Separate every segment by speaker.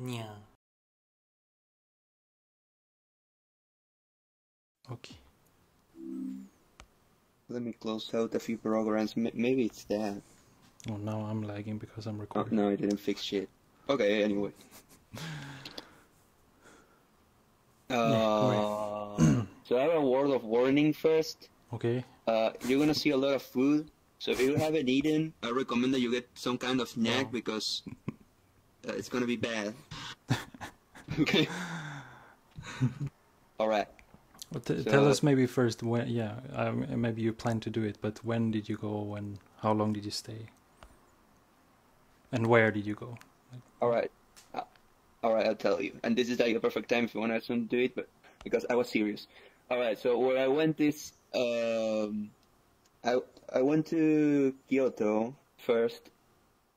Speaker 1: Yeah. Okay.
Speaker 2: Let me close out a few programs. Maybe it's that.
Speaker 1: Oh, now I'm lagging because I'm
Speaker 2: Oh,
Speaker 1: recording.
Speaker 2: no, I didn't fix shit. Okay, anyway. So I have a word of warning first.
Speaker 1: Okay.
Speaker 2: You're gonna see a lot of food. So if you haven't eaten, I recommend that you get some kind of snack because it's gonna be bad. Okay. All right.
Speaker 1: Well, tell us maybe first when. Yeah, maybe you plan to do it, but when did you go? And how long did you stay? And where did you go?
Speaker 2: All right. I'll tell you. And this is like a perfect time if you want to do it, but because I was serious. All right. So where I went is I went to Kyoto first,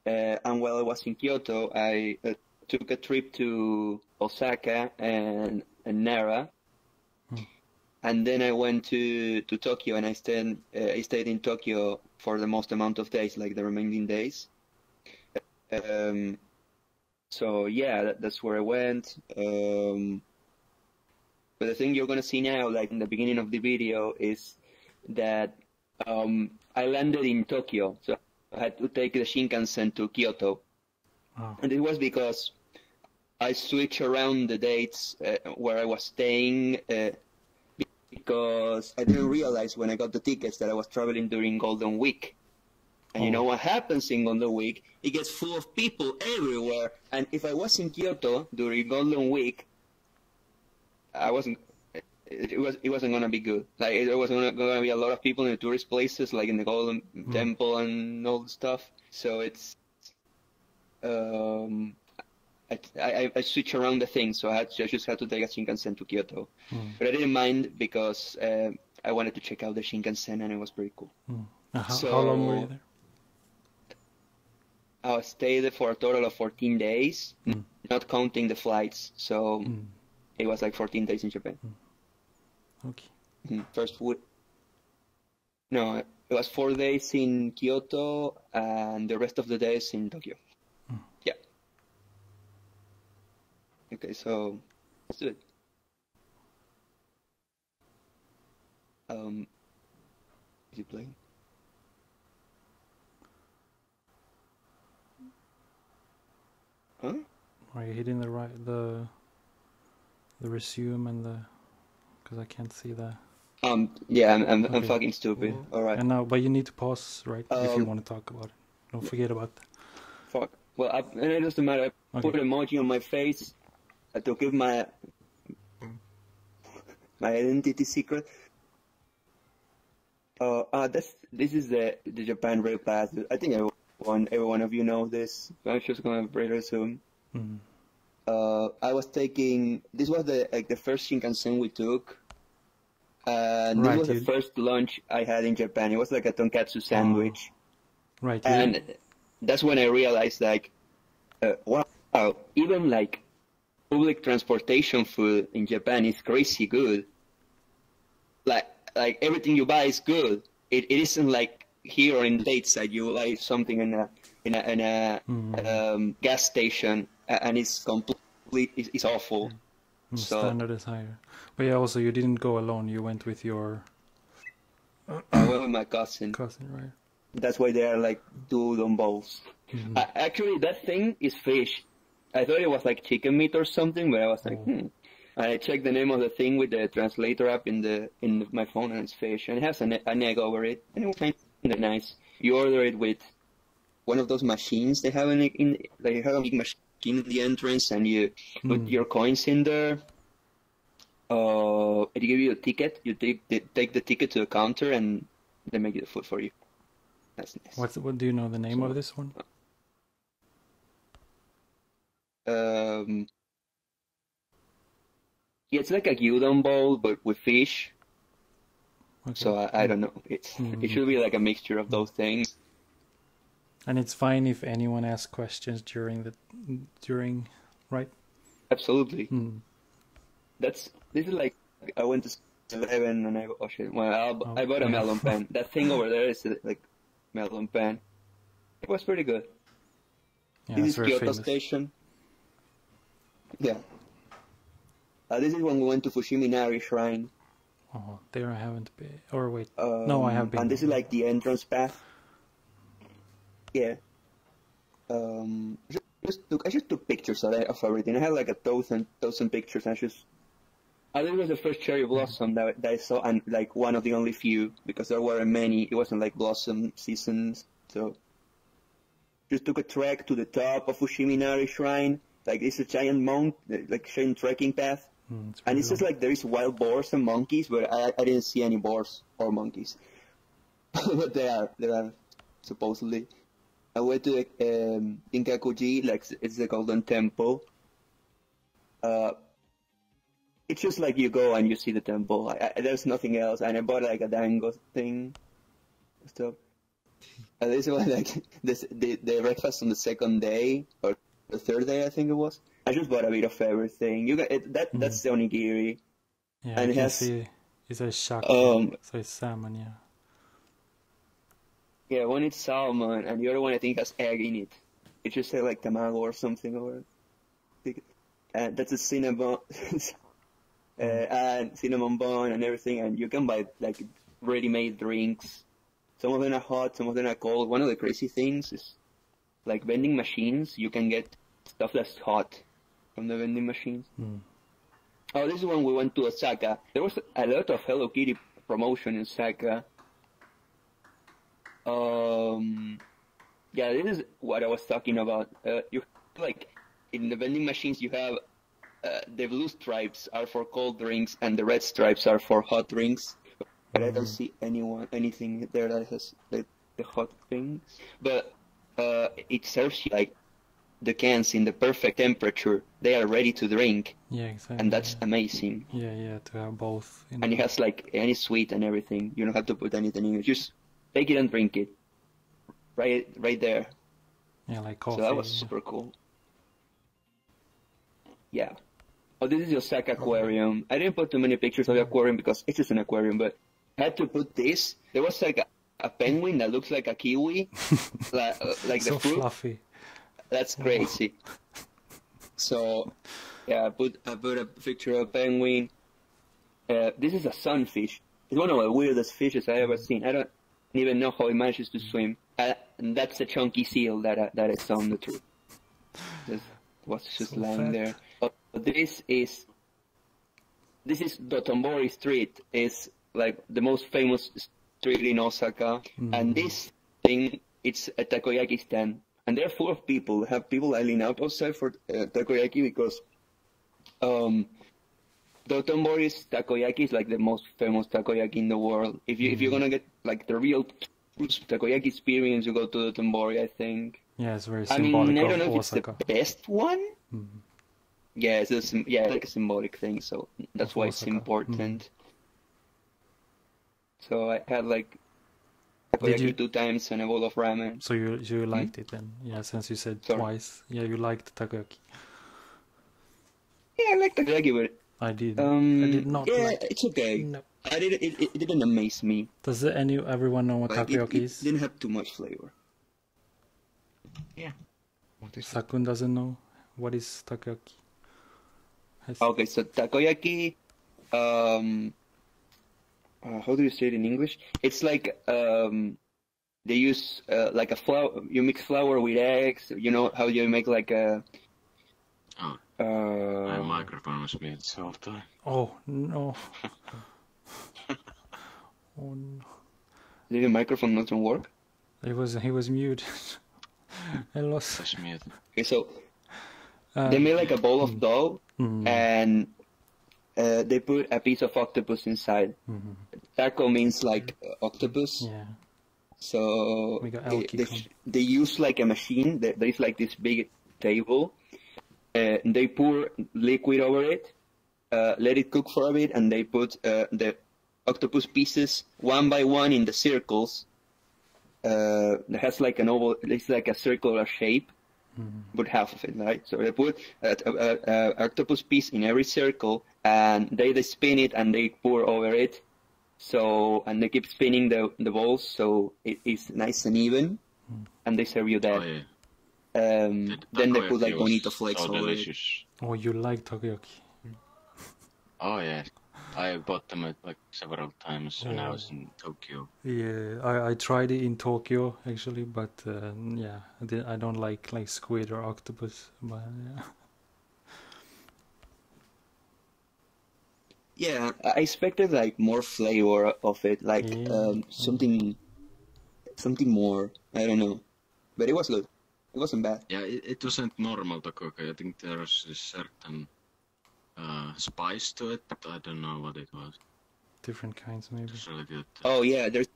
Speaker 2: and while I was in Kyoto, I took a trip to Osaka and Nara, and then I went to Tokyo, and I stayed in Tokyo for the most amount of days, like the remaining days. So yeah, that's where I went. But the thing you're gonna see now, like in the beginning of the video, is that I landed in Tokyo, so I had to take the Shinkansen to Kyoto.
Speaker 1: Oh.
Speaker 2: And it was because I switched around the dates where I was staying because I didn't realize when I got the tickets that I was traveling during Golden Week. And you know what happens in Golden Week? It gets full of people everywhere. And if I was in Kyoto during Golden Week, it wasn't gonna be good. Like there was gonna be a lot of people in the tourist places, like in the Golden Temple and all the stuff. So it's I switch around the thing, so I just had to take a Shinkansen to Kyoto. But I didn't mind because I wanted to check out the Shinkansen and it was pretty cool.
Speaker 1: How long were you there?
Speaker 2: I stayed there for a total of 14 days, not counting the flights. So it was like 14 days in Japan.
Speaker 1: Okay.
Speaker 2: First week. No, it was 4 days in Kyoto and the rest of the days in Tokyo. Yeah. Okay, so let's do it. Is it playing? Huh?
Speaker 1: Are you hitting the resume and the? Because I can't see the.
Speaker 2: Yeah, I'm fucking stupid. All right.
Speaker 1: And now, but you need to pause, right? If you want to talk about it, don't forget about that.
Speaker 2: Fuck. Well, and it doesn't matter. I put an emoji on my face to give my identity secret. This is the Japan Rail Pass. I think every one of you know this. I'm just gonna read it soon. I was taking. This was the first Shinkansen we took. And this was the first lunch I had in Japan. It was like a tonkatsu sandwich.
Speaker 1: Right.
Speaker 2: And that's when I realized, like, wow, even like public transportation food in Japan is crazy good. Like everything you buy is good. It isn't like here in the States that you buy something in a gas station and it's it's awful. So
Speaker 1: standard is higher. But yeah, also you didn't go alone. You went with your.
Speaker 2: I went with my cousin.
Speaker 1: Right?
Speaker 2: That's why they are like udon bowls. Actually, that thing is fish. I thought it was like chicken meat or something, but I was like, I checked the name of the thing with the translator app in my phone, and it's fish, and it has an egg over it, and it was kind of nice. You order it with one of those machines they have they have a big machine in the entrance, and you put your coins in there. It give you a ticket. You take the ticket to the counter, and they make the food for you. That's nice.
Speaker 1: What do you know the name of this one?
Speaker 2: Yeah, it's like a gyudon bowl, but with fish. Okay. So I don't know. It should be like a mixture of those things.
Speaker 1: And it's fine if anyone asks questions during, right?
Speaker 2: Absolutely. This is like I went to 7 and I I bought a melon pan. That thing over there is like melon pan. It was pretty good.
Speaker 1: Yeah,
Speaker 2: this is Kyoto
Speaker 1: famous.
Speaker 2: Station. Yeah. This is when we went to Fushimi Inari Shrine.
Speaker 1: Oh, there I haven't been. Or wait, no, I have been.
Speaker 2: And this is like the entrance path. Yeah. I just took pictures of everything. I had like a thousand pictures. I think it was the first cherry blossom that I saw, and like one of the only few, because there weren't many. It wasn't like blossom seasons, so just took a trek to the top of Fushimi Inari Shrine. Like it's a giant mount, like giant trekking path, and it's just like there is wild boars and monkeys, but I didn't see any boars or monkeys, but there are supposedly. I went to Inkakuji, like it's the Golden Temple. It's just like you go and you see the temple. There's nothing else, and I bought like a dango thing, stuff. And this was like the breakfast on the second day or the third day, I think it was. I just bought a bit of everything. You got it. That's the onigiri.
Speaker 1: Yeah,
Speaker 2: and
Speaker 1: I can see it's a shaki, so it's salmon, yeah.
Speaker 2: Yeah, one is salmon, and the other one I think has egg in it. It just say like tamago or something over it. That's a cinnamon, and cinnamon bun and everything, and you can buy like ready-made drinks. Some of them are hot, some of them are cold. One of the crazy things is like vending machines. You can get stuff that's hot from the vending machines. Oh, this is when we went to Osaka. There was a lot of Hello Kitty promotion in Osaka. Yeah, this is what I was talking about. You like in the vending machines, you have the blue stripes are for cold drinks and the red stripes are for hot drinks. But I don't see anything there that has the hot things. But it serves you like the cans in the perfect temperature. They are ready to drink.
Speaker 1: Yeah, exactly.
Speaker 2: And that's amazing.
Speaker 1: Yeah, to have both.
Speaker 2: And it has like any sweet and everything. You don't have to put anything in it. Just take it and drink it. Right there.
Speaker 1: Yeah, like coffee.
Speaker 2: So that was super cool. Yeah. Oh, this is the Osaka Aquarium. I didn't put too many pictures of the aquarium because it's just an aquarium, but I had to put this. There was like a penguin that looks like a kiwi, like
Speaker 1: so
Speaker 2: the fruit.
Speaker 1: Fluffy.
Speaker 2: That's crazy. So, yeah, I put a picture of a penguin. This is a sunfish. It's one of the weirdest fishes I've ever seen. I don't even know how it manages to swim. And that's a chunky seal that I saw on the tree. This was just so lying there. This is Dotonbori Street. Is like the most famous street in Osaka, and this thing, it's a takoyaki stand, and they're full of people. They have people lining out outside for takoyaki because Dotonbori's takoyaki is like the most famous takoyaki in the world. If you're gonna get like the real takoyaki experience, you go to Dotonbori, I think.
Speaker 1: Yeah, it's very symbolic.
Speaker 2: I don't know if
Speaker 1: Osaka.
Speaker 2: it's the best one. Yeah, it's like a symbolic thing, so that's why it's important. So I had like takoyaki 2 times and a bowl of ramen.
Speaker 1: So you liked it then? Yeah, since you said twice. Yeah, you liked takoyaki.
Speaker 2: Yeah, I like takoyaki, but
Speaker 1: I did not.
Speaker 2: Yeah,
Speaker 1: like
Speaker 2: it's okay.
Speaker 1: No.
Speaker 2: I didn't. It didn't amaze me.
Speaker 1: Does everyone know what takoyaki is?
Speaker 2: It didn't have too much flavor.
Speaker 3: Yeah. What is
Speaker 1: Sakun doesn't know what is takoyaki.
Speaker 2: Okay, so takoyaki. How do you say it in English? It's like they use like a flour. You mix flour with eggs. You know how you make like a.
Speaker 3: My microphone was muted the whole time.
Speaker 1: Oh no. Oh no.
Speaker 2: Did the microphone not work?
Speaker 1: He was muted. I lost.
Speaker 3: Was muted.
Speaker 2: Okay, so they made like a bowl of dough and they put a piece of octopus inside. Taco means like octopus.
Speaker 1: Yeah.
Speaker 2: So
Speaker 1: We got
Speaker 2: they use like a machine. There is like this big table. They pour liquid over it, let it cook for a bit, and they put the octopus pieces one by one in the circles. It has like an oval, it's like a circular shape, but half of it, right? So they put an octopus piece in every circle, and they spin it and they pour over it. So, and they keep spinning the balls so it is nice and even, and they serve you that.
Speaker 3: Oh, yeah.
Speaker 2: Then they put like bonito flakes
Speaker 3: so
Speaker 2: over
Speaker 3: delicious.
Speaker 2: it.
Speaker 1: Oh, you like takoyaki?
Speaker 3: Oh yeah, I bought them like several times when I was in Tokyo.
Speaker 1: Yeah, I tried it in Tokyo actually, but yeah, I don't like squid or octopus. But yeah.
Speaker 2: Yeah, I expected like more flavor of it, like something more. I don't know, but it was good. It wasn't bad.
Speaker 3: Yeah, it wasn't normal takoyaki. I think there was a certain spice to it, but I don't know what it was.
Speaker 1: Different kinds maybe.
Speaker 3: It was really good.
Speaker 2: Oh yeah, there's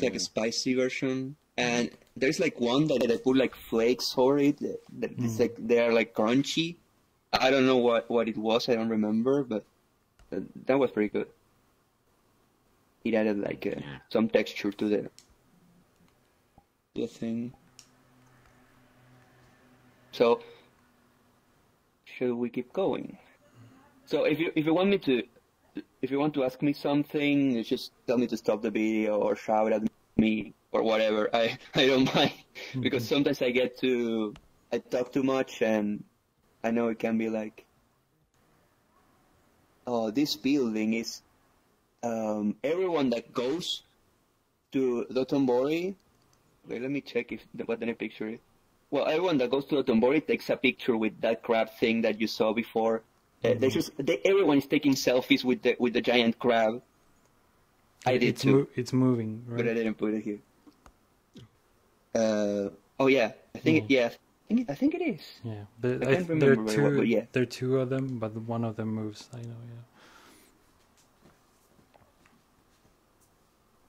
Speaker 2: like a spicy version, and there's like one that they put like flakes over it. It's like they are like crunchy. I don't know what it was. I don't remember, but that was pretty good. It added like some texture to the thing. So should we keep going? So if you want me to, if you want to ask me something, just tell me to stop the video or shout at me or whatever. I don't mind because sometimes I talk too much, and I know it can be like, oh, this building is everyone that goes to Dotonbori. Wait, let me check what the picture is. Well, everyone that goes to Dotonbori takes a picture with that crab thing that you saw before. Everyone is taking selfies with the giant crab. I did too.
Speaker 1: It's moving, right?
Speaker 2: But I didn't put it here. Oh yeah, I think I think it is.
Speaker 1: Yeah,
Speaker 2: I can't remember very well, but yeah.
Speaker 1: There are two of them, but one of them moves. I know, yeah.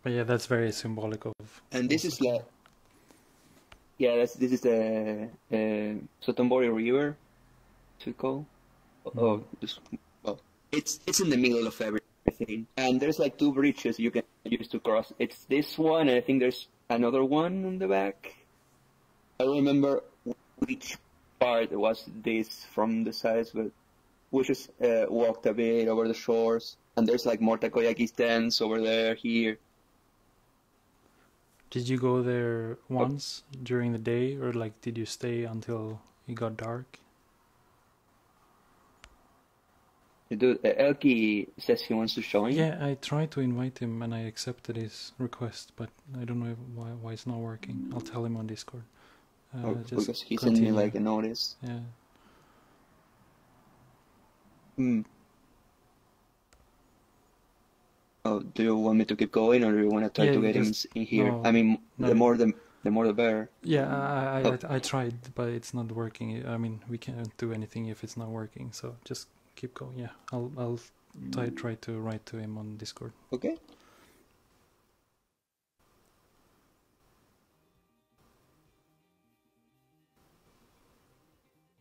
Speaker 1: But yeah, that's very symbolic of.
Speaker 2: And this is like, yeah, this is the Sotonbori River, to call. Oh, well, it's in the middle of everything, and there's like two bridges you can use to cross. It's this one, and I think there's another one on the back. I don't remember which part was this from the sides, but we just walked a bit over the shores, and there's like more takoyaki stands over there, here.
Speaker 1: Did you go there once during the day, or like did you stay until it got dark?
Speaker 2: Dude, Elki says he wants to join.
Speaker 1: Yeah, I tried to invite him and I accepted his request, but I don't know why it's not working. I'll tell him on Discord. Just
Speaker 2: because he sent me like a notice.
Speaker 1: Yeah.
Speaker 2: Oh, do you want me to keep going, or do you want to try to get him in here? No, I mean, no. the more the better.
Speaker 1: Yeah, I tried, but it's not working. I mean, we can't do anything if it's not working. So just keep going. Yeah, I'll try to write to him on Discord.
Speaker 2: Okay.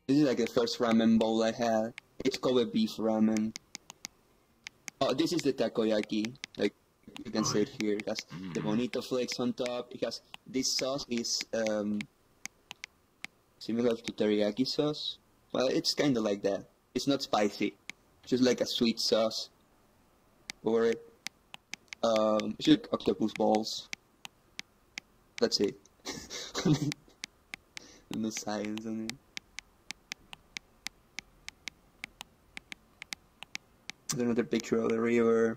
Speaker 2: This is like the first ramen bowl I had. It's called a beef ramen. Oh, this is the takoyaki. Like, you can see it here. It has the bonito flakes on top. It has, this sauce is similar to teriyaki sauce. Well, it's kind of like that. It's not spicy. It's just like a sweet sauce over it. It's like octopus balls. That's it. No science on it. Another picture of the river.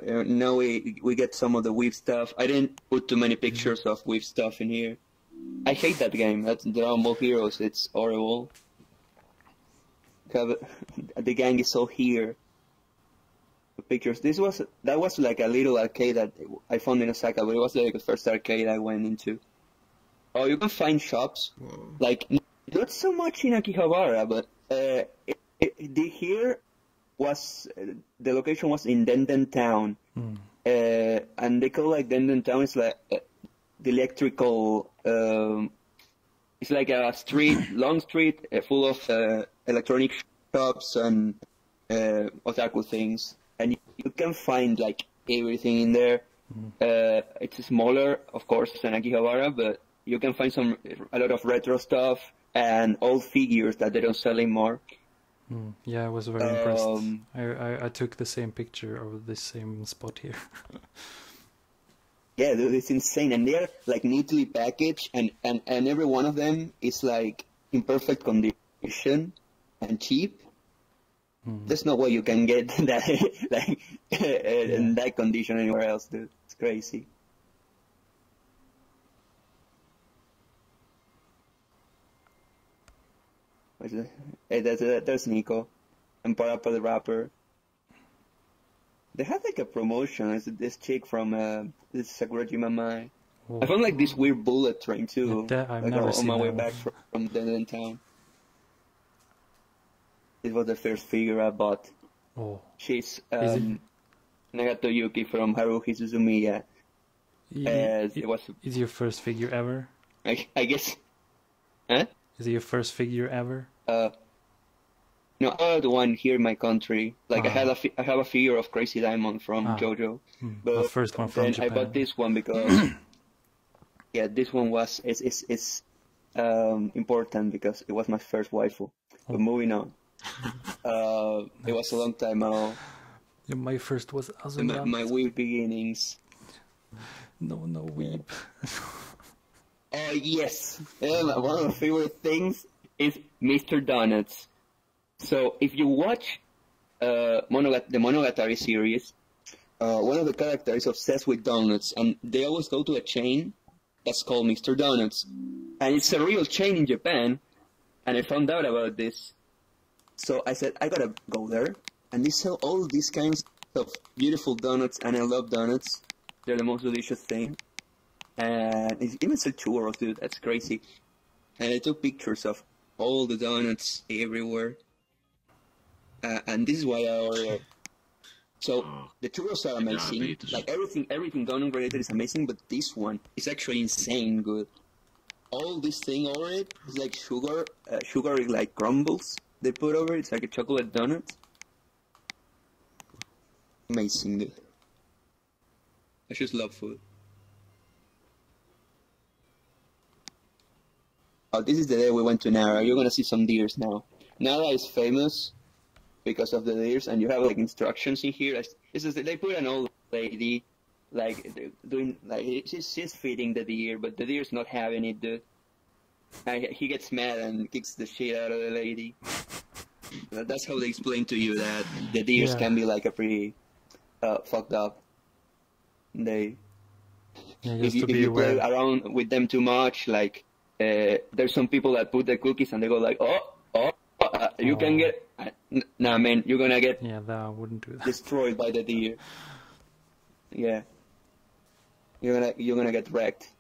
Speaker 2: Now we get some of the weave stuff. I didn't put too many pictures of weave stuff in here. I hate that game. That's Dragon Ball Heroes. It's horrible. The gang is all here. The pictures. That was like a little arcade that I found in Osaka, but it was like the first arcade I went into. Oh, you can find shops. Whoa. Like, not so much in Akihabara, but here was the location was in Denden Town, and they call like Denden Town is like the electrical. It's like a long street full of electronic shops and otaku things, and you can find like everything in there. It's smaller, of course, than Akihabara, but you can find a lot of retro stuff and old figures that they don't sell anymore.
Speaker 1: Yeah, I was very impressed. I took the same picture of this same spot here.
Speaker 2: Yeah, dude, it's insane, and they're like neatly packaged, and every one of them is like in perfect condition and cheap. There's no way you can get that like in that condition anywhere else, dude. It's crazy. Hey, there's Nico and Parappa the Rapper. They had like a promotion. It's this chick from this Sakurajima Mai. I found like this weird bullet train too.
Speaker 1: I've
Speaker 2: like,
Speaker 1: never seen
Speaker 2: on my way
Speaker 1: that
Speaker 2: back from the town. It was the first figure I bought.
Speaker 1: Oh.
Speaker 2: She's Nagato Yuki from Haruhi Suzumiya. It was.
Speaker 1: Is your first figure ever?
Speaker 2: I guess. Huh?
Speaker 1: Is it your first figure ever?
Speaker 2: No, the one here in my country. Like I have a figure of Crazy Diamond from JoJo.
Speaker 1: But the first one from Japan.
Speaker 2: I bought this one because yeah, this one was it's important because it was my first waifu. But moving on. It was a long time ago.
Speaker 1: Yeah, my first was Azuma.
Speaker 2: My weeb beginnings.
Speaker 1: No weeb.
Speaker 2: Oh yes, one of my favorite things is Mr. Donuts. So if you watch the Monogatari series, one of the characters is obsessed with donuts, and they always go to a chain that's called Mr. Donuts, and it's a real chain in Japan. And I found out about this, so I said I gotta go there, and they sell all these kinds of beautiful donuts, and I love donuts. They're the most delicious thing. And it's even so churros, dude. That's crazy. And I took pictures of all the donuts everywhere. And this is why I ordered. So the churros are amazing. Like everything donut related is amazing, but this one is actually insane good. All this thing over it is like sugary like crumbles they put over it. It's like a chocolate donut. Amazing, dude. I just love food. Oh, this is the day we went to Nara. You're gonna see some deers now. Nara is famous because of the deers, and you have like instructions in here. They put an old lady, like doing like she's feeding the deer, but the deer's not having it, dude. And he gets mad and kicks the shit out of the lady. That's how they explain to you that the deers can be like a pretty fucked up. If you play around with them too much, like. There's some people that put the cookies and they go like, you can get, nah man, you're gonna get
Speaker 1: that wouldn't do that.
Speaker 2: Destroyed by the deer. Yeah, you're gonna get wrecked.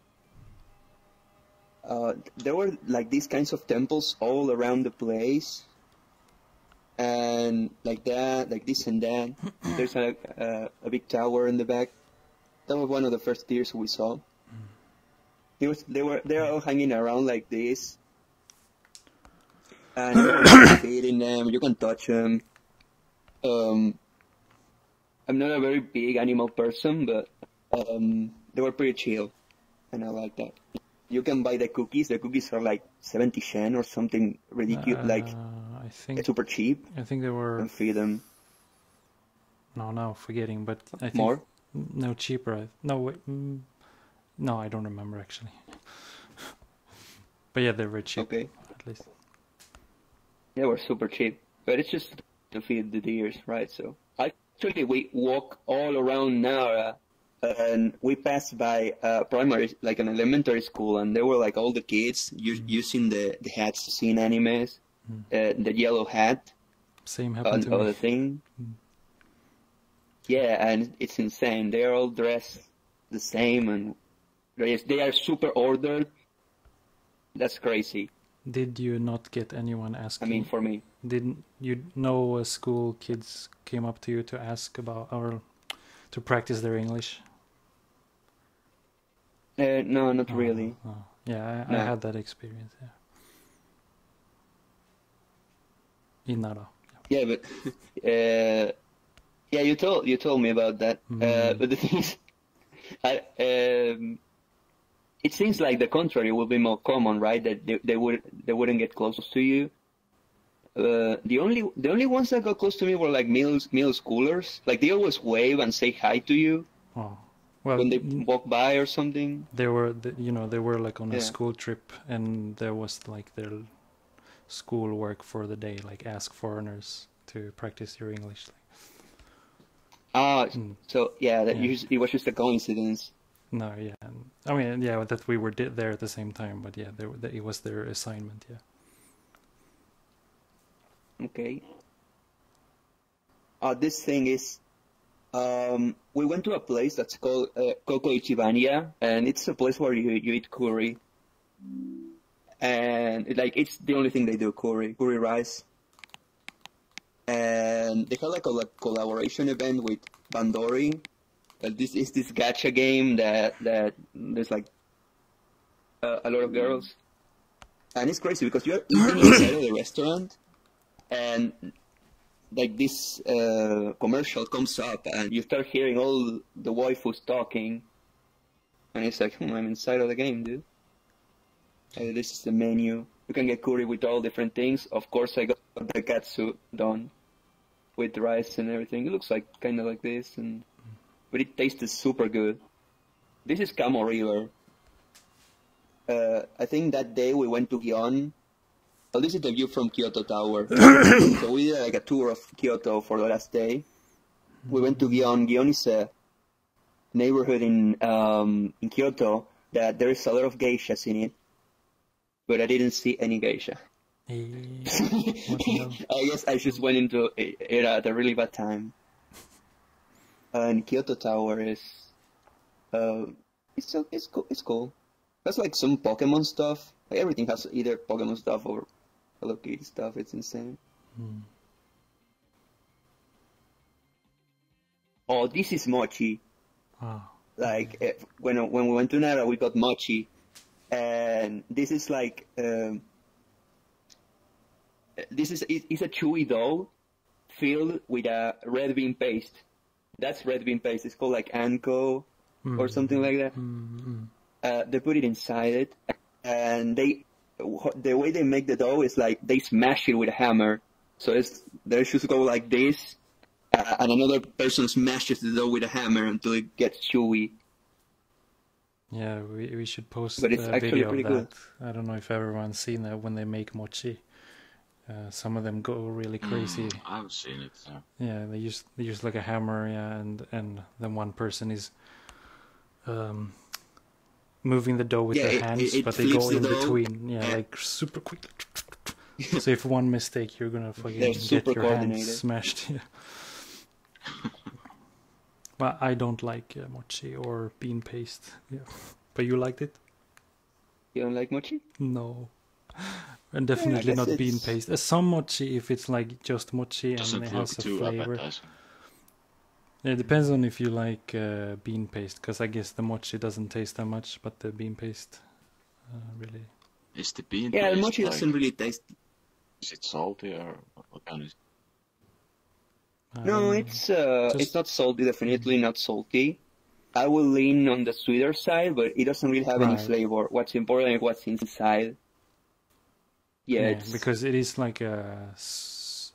Speaker 2: There were like these kinds of temples all around the place, and like that, like this and that. There's a big tower in the back. That was one of the first deers we saw. They're all hanging around like this, and you're feeding them. You can touch them. I'm not a very big animal person, but they were pretty chill, and I like that. You can buy the cookies. The cookies are like 70 yen or something ridiculous, like
Speaker 1: I think
Speaker 2: super cheap.
Speaker 1: I think they were.
Speaker 2: And feed them.
Speaker 1: No, forgetting, but I think
Speaker 2: more.
Speaker 1: No, cheaper. No, wait. No, I don't remember actually. But yeah, they were cheap.
Speaker 2: Okay.
Speaker 1: At least.
Speaker 2: Yeah, we're super cheap. But it's just to feed the deers, right? So actually we walk all around Nara, and we passed by primary, like an elementary school, and there were like all the kids using the hats seen animes, the yellow hat.
Speaker 1: Same happened to me.
Speaker 2: The thing. Yeah, and it's insane. They're all dressed the same, and they are super ordered. That's crazy.
Speaker 1: Did you not get anyone asking?
Speaker 2: I mean, for me.
Speaker 1: Didn't you know school kids came up to you to ask about or to practice their English?
Speaker 2: No, not really.
Speaker 1: Oh. Yeah, I had that experience. Yeah. In Nara.
Speaker 2: Yeah, but yeah, you told me about that. But the thing is, it seems like the contrary will be more common, right? That they wouldn't get close to you. The only ones that got close to me were like middle schoolers. Like they always wave and say hi to you.
Speaker 1: Oh, well,
Speaker 2: when they walk by or something.
Speaker 1: They were, they were like on a school trip, and there was like their school work for the day, like ask foreigners to practice your English.
Speaker 2: So yeah, it was just a coincidence.
Speaker 1: No, yeah, I mean, yeah, that we were there at the same time, but yeah, it was their assignment, yeah.
Speaker 2: Okay. This thing is, we went to a place that's called Coco Ichibania, and it's a place where you eat curry, and it's the only thing they do, curry rice. And they had like a collaboration event with Bandori. This is this gacha game that there's like a lot of girls, and it's crazy because you're eating inside of the restaurant, and like this commercial comes up, and you start hearing all the waifus talking, and it's like, I'm inside of the game, dude. This is the menu. You can get curry with all different things. Of course, I got the katsu done with rice and everything. It looks like kind of like this, but it tasted super good. This is Kamo River. I think that day we went to Gion. Well, this is the view from Kyoto Tower. So we did like a tour of Kyoto for the last day. We went to Gion. Gion is a neighborhood in Kyoto that there is a lot of geishas in it, but I didn't see any geisha. I guess I just went into it at a really bad time. And Kyoto Tower is, it's cool. That's like some Pokemon stuff. Like everything has either Pokemon stuff or Hello Kitty stuff. It's insane. Oh, this is mochi.
Speaker 1: Oh.
Speaker 2: Like when we went to Nara, we got mochi, and this is like it's a chewy dough filled with a red bean paste. That's red bean paste. It's called like Anko or something like that. They put it inside it, and the way they make the dough is like they smash it with a hammer. So they just go like this, and another person smashes the dough with a hammer until it gets chewy.
Speaker 1: Yeah, we should post
Speaker 2: but it's
Speaker 1: a
Speaker 2: actually
Speaker 1: video
Speaker 2: pretty
Speaker 1: of that.
Speaker 2: good.
Speaker 1: I don't know if everyone's seen that when they make mochi. Some of them go really crazy.
Speaker 3: I've seen it.
Speaker 1: Yeah, they use like a hammer, yeah, and then one person is moving the dough with their hands, but they go in between, like super quick. So if one mistake, you're gonna fucking get your hands smashed. Yeah. But I don't like mochi or bean paste. Yeah, but you liked it?
Speaker 2: You don't like mochi?
Speaker 1: No. And definitely not bean paste. Some mochi, if it's like just mochi and it has a flavor. Yeah, it depends on if you like bean paste, because I guess the mochi doesn't taste that much, but the bean paste really.
Speaker 3: Is the bean
Speaker 2: paste? Yeah, the mochi
Speaker 3: like,
Speaker 2: doesn't really taste.
Speaker 3: Is it salty or what kind is it?
Speaker 2: No, it's not salty. Definitely not salty. I will lean on the sweeter side, but it doesn't really have any flavor. What's important is what's inside. Yeah,
Speaker 1: because it is like it's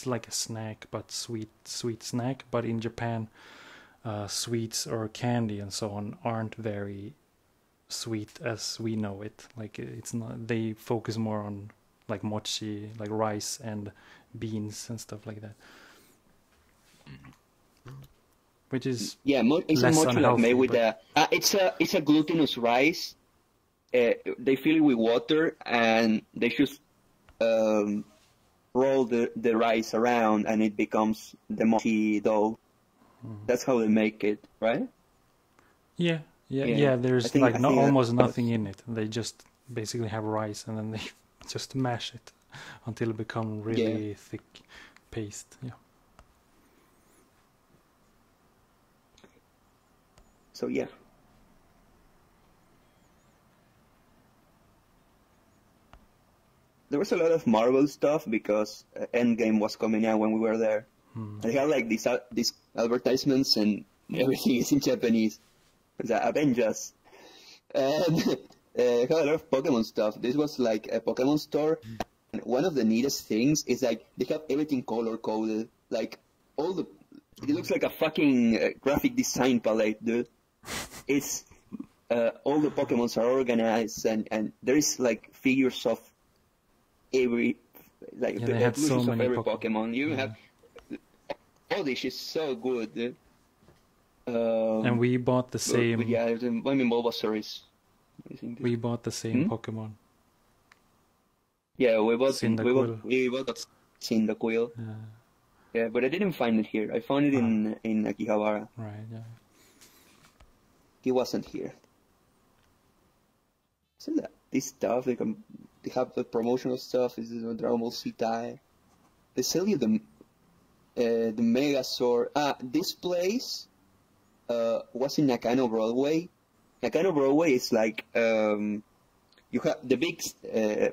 Speaker 1: like a snack, but sweet snack. But in Japan, sweets or candy and so on aren't very sweet as we know it. Like it's not. They focus more on like mochi, like rice and beans and stuff like that. Which is
Speaker 2: it's a mochi like made with it's a glutinous rice. They fill it with water and they just roll the rice around and it becomes the mochi dough. That's how they make it, right?
Speaker 1: Yeah. There's almost nothing in it. They just basically have rice and then they just mash it until it becomes really thick paste. Yeah.
Speaker 2: So yeah. There was a lot of Marvel stuff because Endgame was coming out when we were there. They had like these advertisements and everything is in Japanese. It's Avengers. And they had a lot of Pokemon stuff. This was like a Pokemon store. And one of the neatest things is like they have everything color coded. Like it looks like a fucking graphic design palette, dude. It's all the Pokemons are organized and there is like figures of every like
Speaker 1: Yeah,
Speaker 2: the
Speaker 1: they had so
Speaker 2: evolutions of
Speaker 1: many
Speaker 2: every
Speaker 1: Pokemon.
Speaker 2: Pokemon. You even
Speaker 1: Yeah.
Speaker 2: have Oddish is so good. Dude.
Speaker 1: And we bought the
Speaker 2: But
Speaker 1: same.
Speaker 2: yeah, I mean Bulbasaur is amazing.
Speaker 1: We bought the same
Speaker 2: Hmm?
Speaker 1: Pokemon.
Speaker 2: Yeah, we bought
Speaker 1: Cyndaquil.
Speaker 2: that Cyndaquil.
Speaker 1: Yeah.
Speaker 2: Yeah, but I didn't find it here. I found it in Akihabara.
Speaker 1: Right. Yeah.
Speaker 2: He wasn't here. So that this stuff they have the promotional stuff. Is Dragon Ball Z tie. They sell you the Megazord. This place was in Nakano Broadway. Nakano Broadway is like you have the big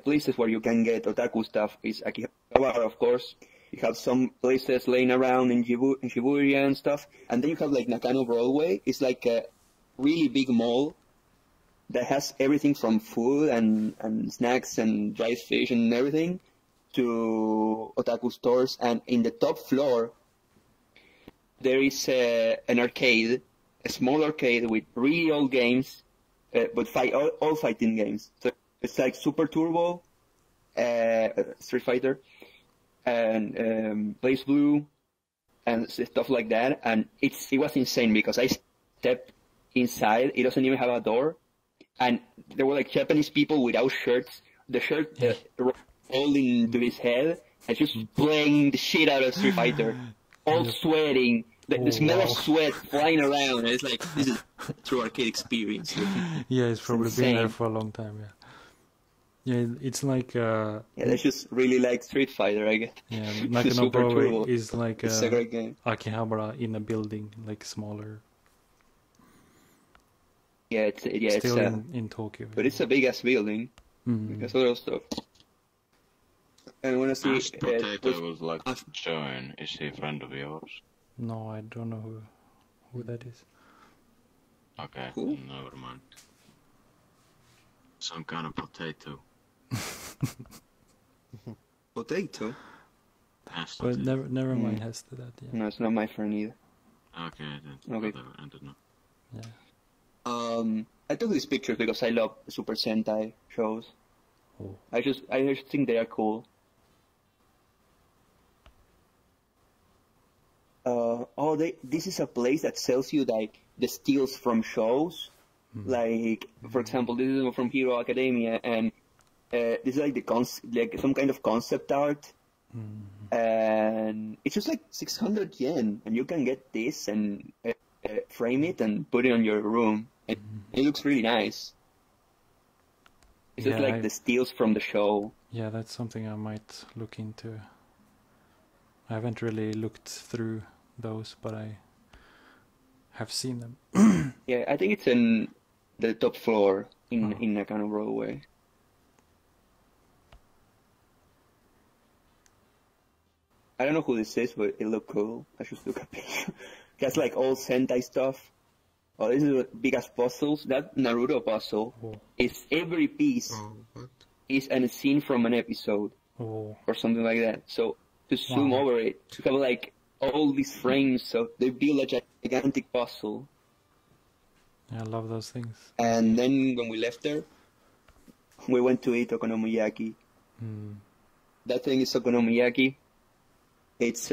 Speaker 2: places where you can get otaku stuff is Akihabara, of course. You have some places laying around in Shibuya and stuff, and then you have like Nakano Broadway. It's like a really big mall that has everything from food and snacks and dried fish and everything to otaku stores. And in the top floor, there is an arcade, a small arcade with really old games, but all fighting games. So it's like Super Turbo, Street Fighter, and Blaze Blue, and stuff like that. And it was insane because I stepped inside. It doesn't even have a door. And there were like Japanese people without shirts. The shirt rolling into his head and just playing the shit out of Street Fighter. All sweating. The smell of sweat flying around. And it's like, this is a true arcade experience.
Speaker 1: Yeah, it's probably
Speaker 2: insane.
Speaker 1: been there for a long time. Yeah. Yeah, it's like.
Speaker 2: Yeah, they just really like Street Fighter, I guess.
Speaker 1: Yeah, Nakano
Speaker 2: Super
Speaker 1: Broadway
Speaker 2: Turbo.
Speaker 1: is like
Speaker 2: It's a great game.
Speaker 1: Akihabara in a building, like smaller.
Speaker 2: Yeah,
Speaker 1: Still
Speaker 2: it's
Speaker 1: in Tokyo.
Speaker 2: but it's a big ass building. Because of those stuff. And when I see
Speaker 3: Mashed Potato would like to join. Is he a friend of yours?
Speaker 1: No, I don't know who that is.
Speaker 3: Okay,
Speaker 2: Who?
Speaker 3: never mind. Some kind of potato.
Speaker 2: Potato?
Speaker 3: Mashed
Speaker 1: But
Speaker 3: potato.
Speaker 1: never mind has to that. Yeah.
Speaker 2: No, it's not my friend either.
Speaker 3: Okay, then.
Speaker 2: Okay.
Speaker 3: Whatever, I don't know.
Speaker 1: Yeah.
Speaker 2: I took these pictures because I love Super Sentai shows.
Speaker 1: Oh.
Speaker 2: I just think they are cool. This is a place that sells you like the steals from shows. Like, for example, this is from Hero Academia, and this is like like some kind of concept art. And it's just like 600 yen, and you can get this and frame it and put it on your room. It looks really nice. It's just like the steals from the show.
Speaker 1: Yeah, that's something I might look into. I haven't really looked through those, but I have seen them.
Speaker 2: Yeah, I think it's in the top floor in Nakano Broadway. I don't know who this is, but it looked cool. I should look at it. That's like all Sentai stuff. Oh, this is big as puzzles. That Naruto puzzle is every piece is a scene from an episode or something like that. So to zoom over it, you have like all these frames, so they build a gigantic puzzle.
Speaker 1: Yeah, I love those things.
Speaker 2: And then when we left there, we went to eat okonomiyaki. That thing is okonomiyaki. It's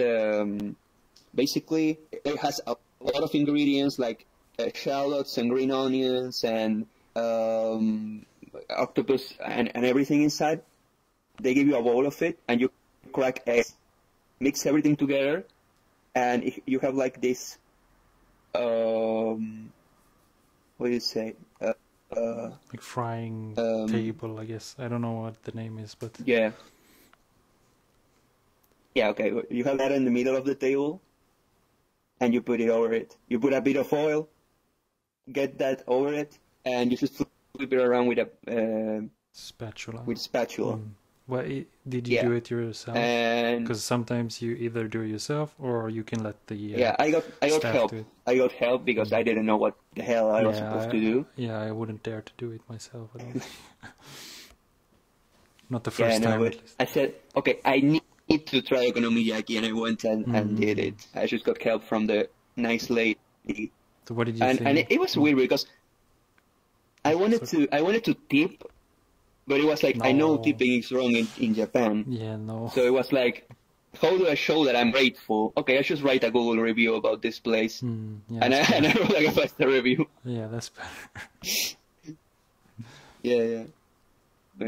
Speaker 2: basically it has a lot of ingredients like shallots and green onions and octopus and everything inside. They give you a bowl of it, and you crack eggs, mix everything together, and you have like this. What do you say?
Speaker 1: Like frying table, I guess. I don't know what the name is, but
Speaker 2: yeah. Yeah, okay. You have that in the middle of the table, and you put it over it. You put a bit of oil, get that over it, and you just flip it around with a
Speaker 1: spatula.
Speaker 2: With spatula.
Speaker 1: Well, did you do it yourself? Because sometimes you either do it yourself, or you can let the
Speaker 2: I got help.
Speaker 1: do it.
Speaker 2: I got help because I didn't know what the hell I was supposed to do.
Speaker 1: Yeah, I wouldn't dare to do it myself. I don't think. Not the first time. At least.
Speaker 2: I said, okay, I need to try okonomiyaki, and I went and did it. I just got help from the nice lady.
Speaker 1: So what did you think?
Speaker 2: And it was weird because I wanted to tip but it was like, I know
Speaker 1: No.
Speaker 2: tipping is wrong in Japan.
Speaker 1: Yeah, no.
Speaker 2: So it was like, how do I show that I'm grateful? Okay, I just write a Google review about this place.
Speaker 1: Yeah,
Speaker 2: And
Speaker 1: that's
Speaker 2: I
Speaker 1: better.
Speaker 2: wrote like a 5-star review.
Speaker 1: Yeah, that's better.
Speaker 2: Yeah. I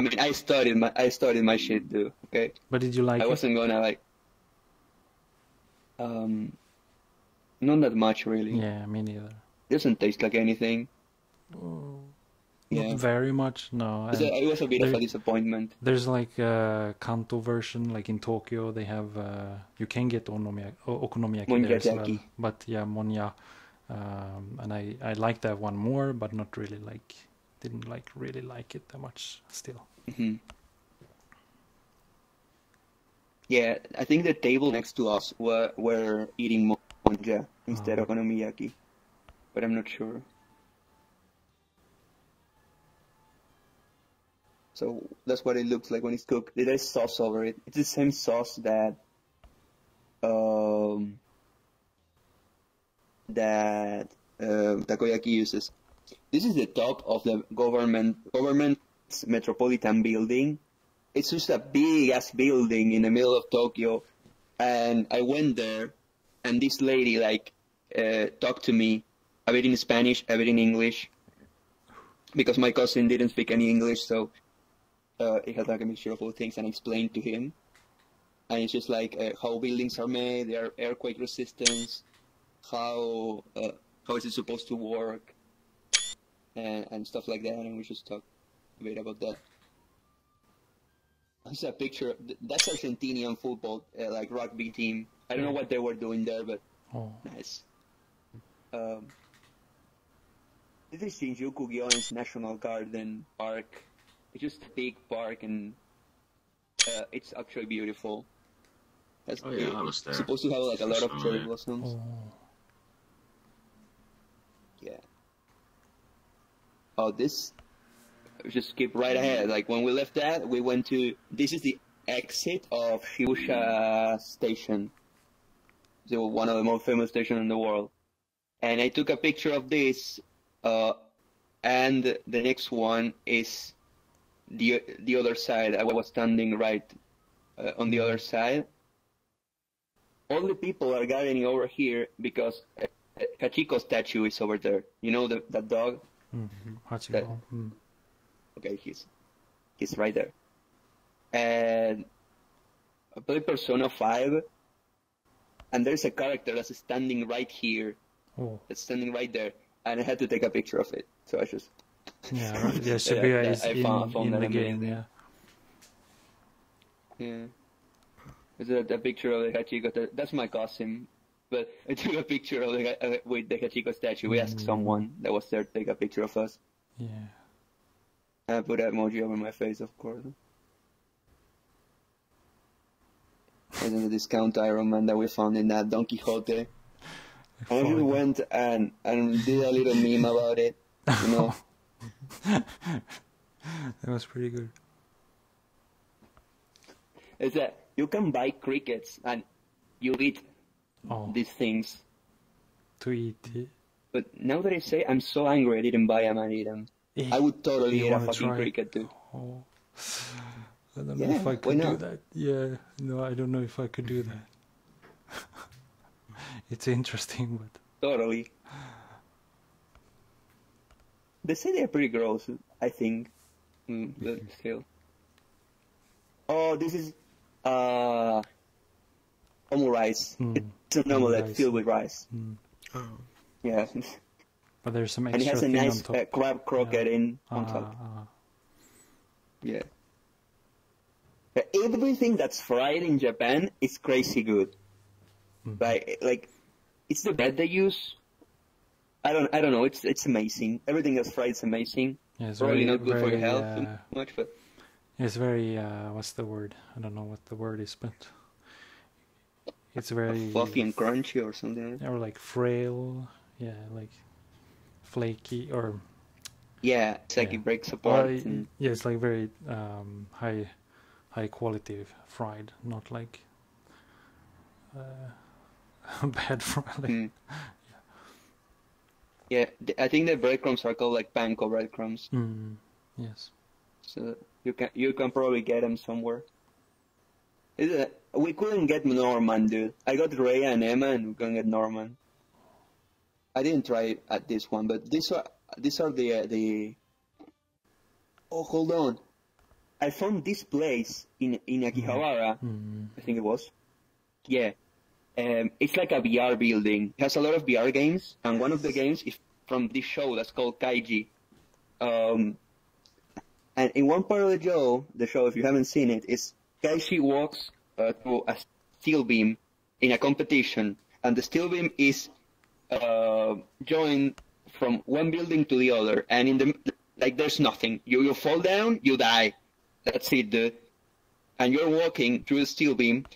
Speaker 2: mean, I studied my shit too. Okay,
Speaker 1: But did you like
Speaker 2: I
Speaker 1: it?
Speaker 2: wasn't gonna like, not that much really.
Speaker 1: Yeah, me neither.
Speaker 2: It doesn't taste like anything. Yeah,
Speaker 1: Not very much, no. And
Speaker 2: it was a bit of
Speaker 1: there-
Speaker 2: a disappointment.
Speaker 1: there's like a Kanto version, like in Tokyo, they have you can get okonomiyaki there as well.
Speaker 2: Monjaki.
Speaker 1: But yeah, monya, and I like that one more, but not really like didn't like really like it that much still.
Speaker 2: Hmm. Yeah, I think the table next to us were eating monja instead of okonomiyaki, but I'm not sure. So that's what it looks like when it's cooked. There's sauce over it. It's the same sauce that takoyaki uses. This is the top of the government's metropolitan building. It's just a big ass building in the middle of Tokyo, and I went there, and this lady like talked to me a bit in Spanish, a bit in English, because my cousin didn't speak any English, so it had like a mixture of all things, and I explained to him, and it's just like how buildings are made, their earthquake resistance, how is it supposed to work, and stuff like that, and we just talked a bit about that. There's a picture. That's Argentinian football, like rugby team. I don't know what they were doing there, but nice. This is Shinjuku Gyoen's National Garden Park. It's just a big park, and it's actually beautiful.
Speaker 3: I was there.
Speaker 2: It's supposed to have like a lot of
Speaker 3: Oh,
Speaker 2: cherry
Speaker 3: yeah.
Speaker 2: blossoms. Yeah. Oh, this. Just skip right ahead. Like when we left that, we went to. This is the exit of Shibusha Station. So one of the most famous stations in the world. And I took a picture of this. And the next one is the other side. I was standing right on the other side. All the people are gathering over here because Hachiko's statue is over there. You know that dog?
Speaker 1: Mm-hmm. Hachiko.
Speaker 2: Okay, he's right there. And I play Persona 5, and there's a character that's standing right here. That's standing right there, and I had to take a picture of it. So I just
Speaker 1: Shibuya is in the game.
Speaker 2: Yeah. There's a picture of the Hachiko. That's my costume. But I took a picture of with the Hachiko statue. We asked someone that was there to take a picture of us.
Speaker 1: Yeah.
Speaker 2: I put an emoji over my face, of course. And then the discount Iron Man that we found in that Don Quixote. I just went and did a little meme about it, you know.
Speaker 1: That was pretty good.
Speaker 2: It's that you can buy crickets and you eat these things.
Speaker 1: To eat it.
Speaker 2: But now that I say, I'm so angry I didn't buy them and eat them. I would totally eat a fucking cricket too.
Speaker 1: I don't know if I could do that. Yeah, no, I don't know if I could do that. It's interesting, but...
Speaker 2: Totally. They say they're pretty gross, I think. But still. Oh, this is... omurice. It's an omelette filled with rice.
Speaker 3: Oh.
Speaker 2: Yeah.
Speaker 1: But there's some
Speaker 2: and
Speaker 1: extra
Speaker 2: it has a
Speaker 1: thing
Speaker 2: nice
Speaker 1: on top.
Speaker 2: crab croquette on top. Yeah. Everything that's fried in Japan is crazy good. Like, it's the bread they use. I don't know. It's amazing. Everything that's fried is amazing.
Speaker 1: Yeah, it's
Speaker 2: probably
Speaker 1: very,
Speaker 2: not good for your health
Speaker 1: very,
Speaker 2: too much, but
Speaker 1: it's very what's the word? I don't know what the word is, but it's very
Speaker 2: fluffy and crunchy or something.
Speaker 1: Or like frail. Yeah, like flaky or.
Speaker 2: Yeah, it's like it breaks apart.
Speaker 1: Yeah, it's like very high quality fried, not like bad fried.
Speaker 2: Yeah, I think the breadcrumbs are called like panko breadcrumbs.
Speaker 1: Yes.
Speaker 2: So you can probably get them somewhere. We couldn't get Norman, dude. I got Rhea and Emma, and we couldn't get Norman. I didn't try at this one, but these are the. Oh, hold on! I found this place in Akihabara. I think it was. Yeah, it's like a VR building. It has a lot of VR games, and one of the games is from this show that's called Kaiji. And in one part of the show, if you haven't seen it, is Kaiji walks through a steel beam in a competition, and the steel beam is joined from one building to the other, and in the there's nothing. You fall down, you die. That's it, dude. And you're walking through the steel beam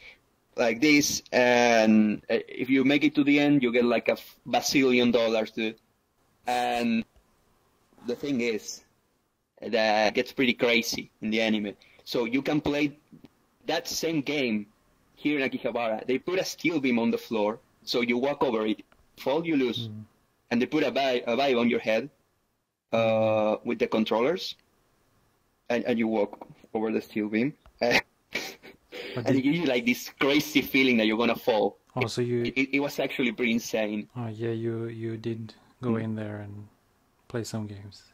Speaker 2: like this, and if you make it to the end, you get like $1 bazillion, dude. And the thing is, that gets pretty crazy in the anime. So you can play that same game here in Akihabara. They put a steel beam on the floor, so you walk over it, fall, you lose. And they put a vibe on your head with the controllers, and you walk over the steel beam. And it gives you like this crazy feeling that you're gonna fall.
Speaker 1: Oh, so
Speaker 2: it was actually pretty insane.
Speaker 1: Oh yeah, you did go in there and play some games,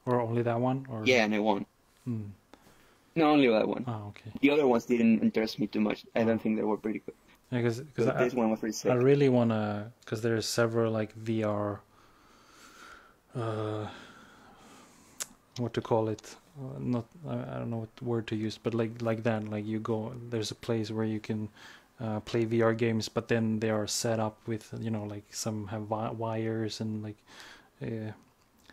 Speaker 1: or only that one? Or
Speaker 2: yeah, and I won. No, only that one.
Speaker 1: Oh, okay.
Speaker 2: The other ones didn't interest me too much. I don't think they were pretty good.
Speaker 1: Yeah, because
Speaker 2: this one was pretty sick.
Speaker 1: I really wanna, because there's several like VR. What to call it? Not I don't know what word to use, but like that. Like you go, there's a place where you can play VR games, but then they are set up with like some have wires and like it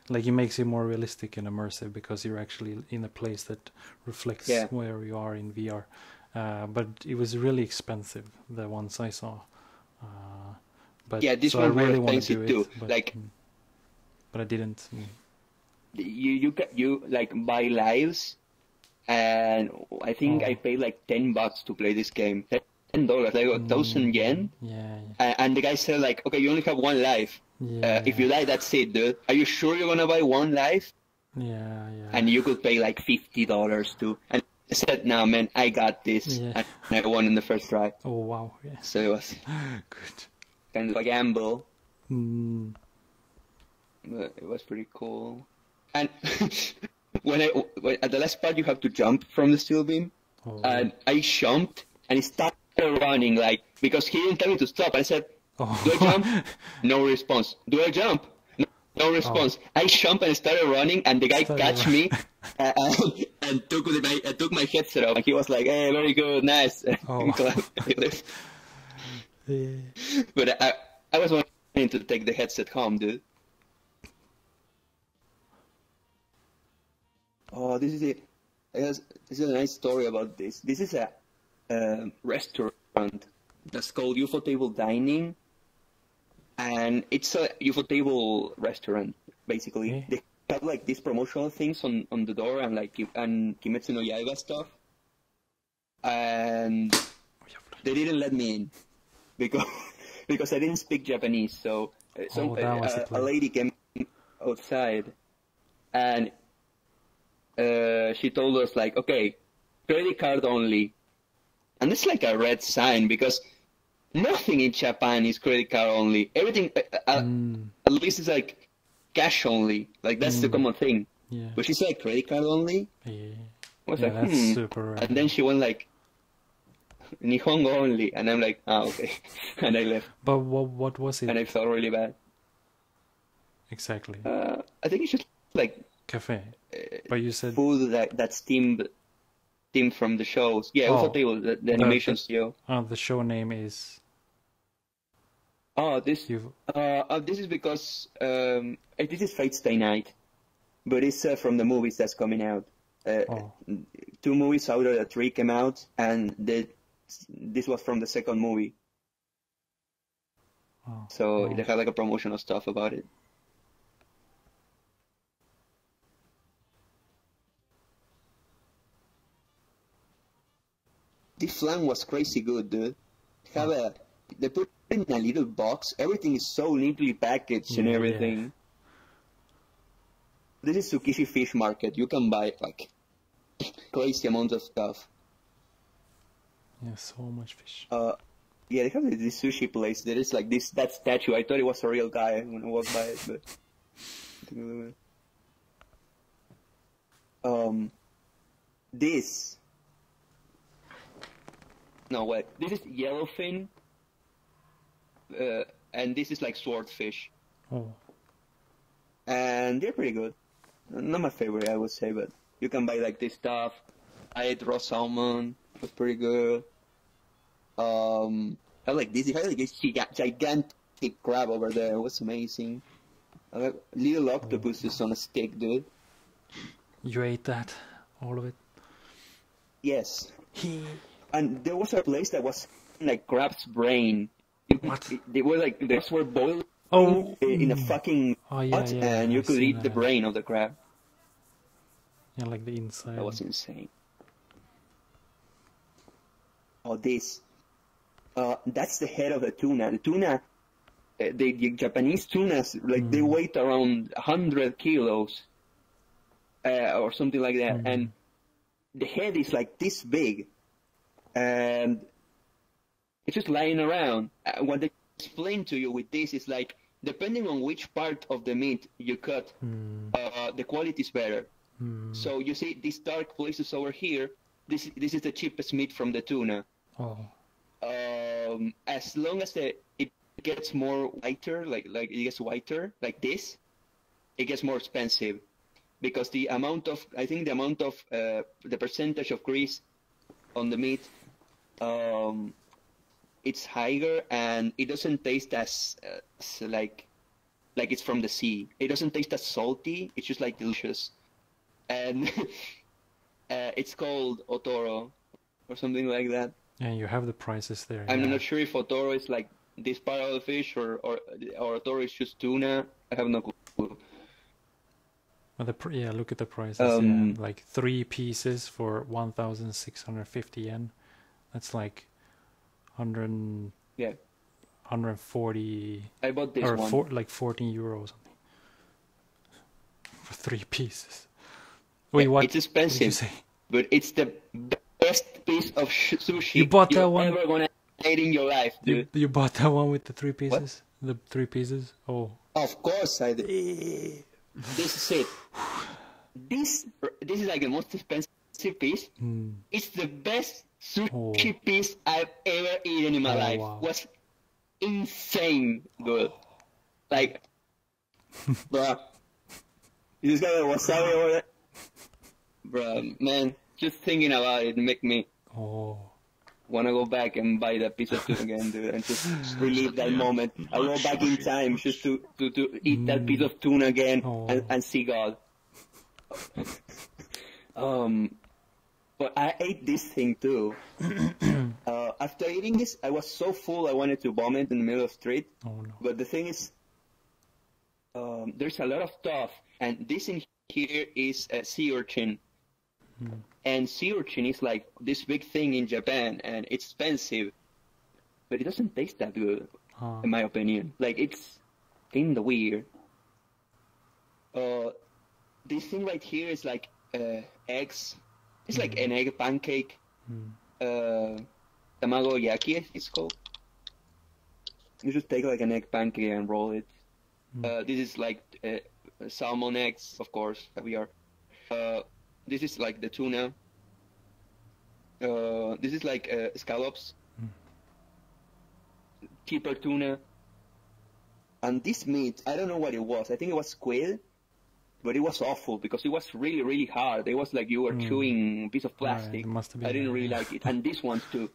Speaker 1: makes it more realistic and immersive because you're actually in a place that reflects where you are in VR. But it was really expensive, the ones I saw. But
Speaker 2: yeah, this
Speaker 1: so
Speaker 2: one
Speaker 1: I really
Speaker 2: was
Speaker 1: want to do
Speaker 2: expensive too.
Speaker 1: it, but I didn't.
Speaker 2: You like buy lives, and I think I paid like $10 to play this game. $10, like 1,000 yen.
Speaker 1: Yeah.
Speaker 2: And the guy said like, okay, you only have one life.
Speaker 1: Yeah.
Speaker 2: If you die, that's it, dude. Are you sure you're gonna buy one life?
Speaker 1: Yeah.
Speaker 2: And you could pay like $50 too. And I said, "No, man, I got this."
Speaker 1: Yeah.
Speaker 2: And I won in the first try.
Speaker 1: Oh wow. Yeah.
Speaker 2: So it was
Speaker 1: Good.
Speaker 2: kind of a gamble.
Speaker 1: But
Speaker 2: it was pretty cool. And when at the last part, you have to jump from the steel beam. And I jumped, and it started running like because he didn't tell me to stop. I said, "Do I jump?" No response. "Do I jump?" No response. I jumped and started running, and the guy catch me and took my headset off. And he was like, "Hey, very good, nice." But I was wanting to take the headset home, dude. Oh, this is it. This is a nice story about this. This is a restaurant that's called UFO Table Dining. And it's a UFO table restaurant, basically. Yeah. They have like these promotional things on the door and like Kimetsu no Yaiba stuff. And they didn't let me in because I didn't speak Japanese. So a lady came outside and she told us like, okay, credit card only. And it's like a red sign because nothing in Japan is credit card only. Everything, at least, is like cash only. Like that's the common thing.
Speaker 1: Yeah.
Speaker 2: But she's like credit card only.
Speaker 1: Yeah.
Speaker 2: I was
Speaker 1: that's super rare.
Speaker 2: And then she went like Nihongo only, and I'm like, okay, and I left.
Speaker 1: But what was it?
Speaker 2: And I felt really bad.
Speaker 1: Exactly.
Speaker 2: I think it's just like
Speaker 1: cafe. But you said
Speaker 2: food that's themed from the shows. Yeah, UFO Table, the animation studio.
Speaker 1: The show name is.
Speaker 2: This is because this is Fate Stay Night, but it's from the movies that's coming out. 2 movies out of the 3 came out, and this was from the second movie. So they had like a promotional stuff about it. This flan was crazy good, dude. They put it in a little box. Everything is so neatly packaged and everything. This is Tsukiji Fish Market. You can buy like crazy amounts of stuff.
Speaker 1: Yeah, so much fish.
Speaker 2: Yeah, they have this sushi place. There is like that statue. I thought it was a real guy when I walked by it, but this. No, wait. This is yellowfin, and this is like swordfish.
Speaker 1: Oh.
Speaker 2: And they're pretty good. Not my favorite, I would say, but you can buy like this stuff. I ate raw salmon. It was pretty good. I like this. I like this gigantic crab over there. It was amazing. I like little octopuses on a stick, dude.
Speaker 1: You ate that? All of it?
Speaker 2: Yes. And there was a place that was like crab's brain.
Speaker 1: What?
Speaker 2: They were like, those were boiled in a fucking pot, and you could eat the brain of the crab.
Speaker 1: Yeah, like the inside.
Speaker 2: That was insane. Oh, this. That's the head of the tuna. The tuna, the Japanese tunas, like they weigh around 100 kilos, or something like that. And the head is like this big, and it's just lying around. What they explain to you with this is like, depending on which part of the meat you cut, the quality is better. So you see these dark places over here. This is the cheapest meat from the tuna.
Speaker 1: Oh.
Speaker 2: As long as it gets more whiter, like it gets whiter, like this, it gets more expensive, because the percentage of grease on the meat, it's higher, and it doesn't taste as like it's from the sea. It doesn't taste as salty. It's just like delicious, and it's called otoro or something like that.
Speaker 1: Yeah, you have the prices there.
Speaker 2: I'm not sure if otoro is like this part of the fish, or otoro is just tuna. I have no clue.
Speaker 1: Well, look at the prices. Like 3 pieces for 1,650 yen. That's like 100.
Speaker 2: Yeah.
Speaker 1: 140.
Speaker 2: I bought this
Speaker 1: one. Like 14 euros something for 3 pieces. Wait,
Speaker 2: yeah,
Speaker 1: what?
Speaker 2: It's expensive.
Speaker 1: What did you say?
Speaker 2: But it's the best piece of sushi
Speaker 1: you bought that
Speaker 2: you're
Speaker 1: one?
Speaker 2: ever gonna eat in your life, dude.
Speaker 1: You bought that one with the 3 pieces?
Speaker 2: What?
Speaker 1: The 3 pieces? Oh.
Speaker 2: Of course I did. This is it. This is like the most expensive piece. It's the best sushi piece I've ever eaten in my life.
Speaker 1: Wow.
Speaker 2: Was insane good. Like, bruh. You just got the wasabi over there. Bruh, man, just thinking about it make me wanna go back and buy that piece of tuna again, dude, and just relive that moment. I'll go back in time just to eat that piece of tuna again and see God. But I ate this thing too. After eating this, I was so full I wanted to vomit in the middle of the street.
Speaker 1: Oh no.
Speaker 2: But the thing is, there's a lot of stuff, and this in here is a sea urchin. And sea urchin is like this big thing in Japan, and it's expensive, but it doesn't taste that good, in my opinion. Like, it's kinda weird. This thing right here is like eggs. It's like an egg pancake. Tamago yaki, it's called. You just take like an egg pancake and roll it. This is like salmon eggs, of course, caviar. This is like the tuna. This is like scallops. Cheaper tuna. And this meat, I don't know what it was. I think it was squid, but it was awful because it was really, really hard. It was like you were chewing a piece of plastic. I didn't really like it. And these ones too.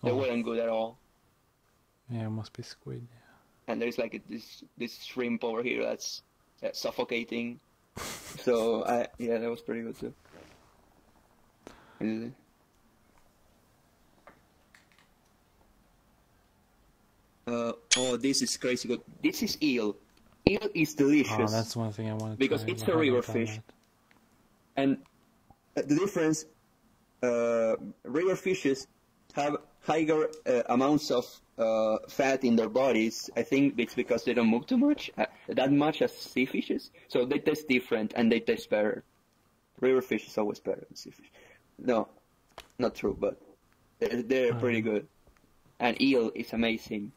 Speaker 2: They weren't good at all.
Speaker 1: Yeah, it must be squid. Yeah.
Speaker 2: And there's like this shrimp over here that's suffocating. So yeah, that was pretty good too. This is crazy good. This is eel. Eel is delicious.
Speaker 1: Oh, that's one thing I wanted
Speaker 2: because
Speaker 1: to try.
Speaker 2: it's a river fish. And the difference, river fishes have higher amounts of fat in their bodies. I think it's because they don't move too much. that much as sea fishes, so they taste different and they taste better. River fish is always better than sea fish. No, not true, but they're pretty good. And eel is amazing.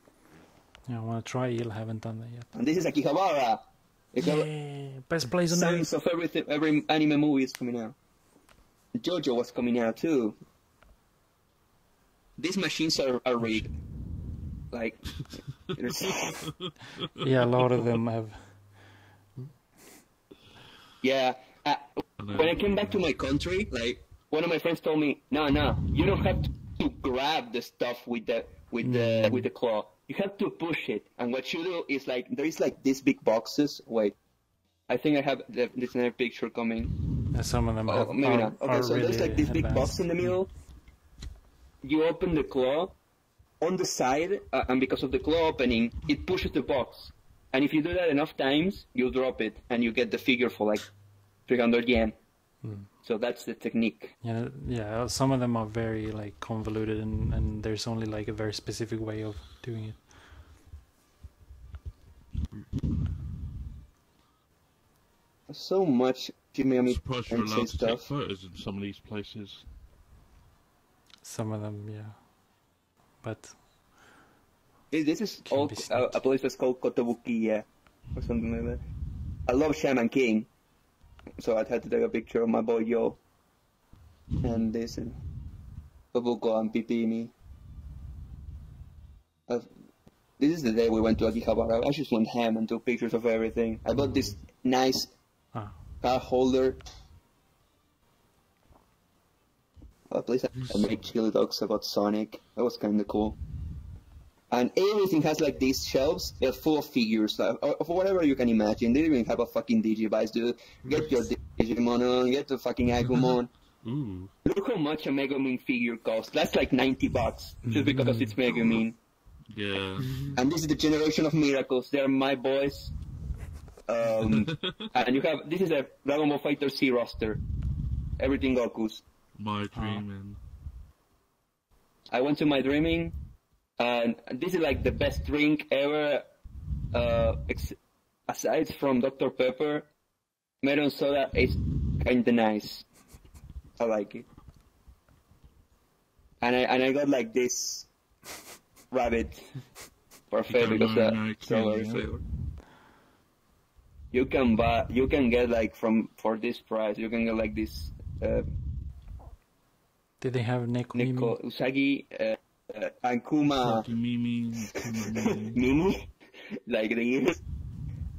Speaker 1: Yeah, I want to try eel. Haven't done that yet.
Speaker 2: And this is Akihabara.
Speaker 1: Yeah, best place on earth.
Speaker 2: Signs of everything. Every anime movie is coming out. JoJo was coming out too. These machines are rigged. Like,
Speaker 1: yeah, a lot of them have.
Speaker 2: Yeah. When I came back to my country, like, one of my friends told me, no, you don't have to grab the stuff with the claw. You have to push it. And what you do is, like, there is, like, these big boxes. Wait. I think I have this another picture coming.
Speaker 1: Some of them
Speaker 2: maybe not. Okay, so
Speaker 1: really
Speaker 2: there's, like, this big
Speaker 1: advanced.
Speaker 2: box in the middle. You open the claw. On the side, and because of the claw opening, it pushes the box. And if you do that enough times, you'll drop it, and you get the figure for, like, 300 yen. So that's the technique.
Speaker 1: Yeah. Some of them are very like convoluted, and there's only like a very specific way of doing it.
Speaker 2: So much Jimmy
Speaker 4: Surprised you're allowed to take
Speaker 2: stuff.
Speaker 4: photos in some of these places.
Speaker 1: Some of them, yeah. But
Speaker 2: This is
Speaker 1: Can
Speaker 2: all
Speaker 1: be sneaky.
Speaker 2: a place that's called Kotobukiya, or something like that. I love Shaman King, so I had to take a picture of my boy Yo. And this, and Kobuko and Pipimi. This is the day we went to Akihabara. I just went ham and took pictures of everything. I bought this nice car holder. A place I made chili dogs about Sonic. That was kind of cool. And everything has like these shelves. They're full of figures of whatever you can imagine. They even have a fucking Digivice, dude. Get your Digimon on. Get the fucking Agumon.
Speaker 4: Ooh.
Speaker 2: Look how much a Megumin figure costs. That's like $90 just because it's Megumin.
Speaker 4: Yeah.
Speaker 2: And this is the generation of miracles. They're my boys. And you have this is a Dragon Ball Fighter C roster. Everything Goku's.
Speaker 4: My dreaming.
Speaker 2: I went to my dreaming, and this is like the best drink ever. Aside from Dr. Pepper, melon soda is kinda nice. I like it. And I got like this rabbit parfait because the strawberry flavor. You can get like for this price, you can get like this.
Speaker 1: did they have Neko?
Speaker 2: Usagi, and Kuma.
Speaker 4: Mimi.
Speaker 2: Mimi? Like the ears.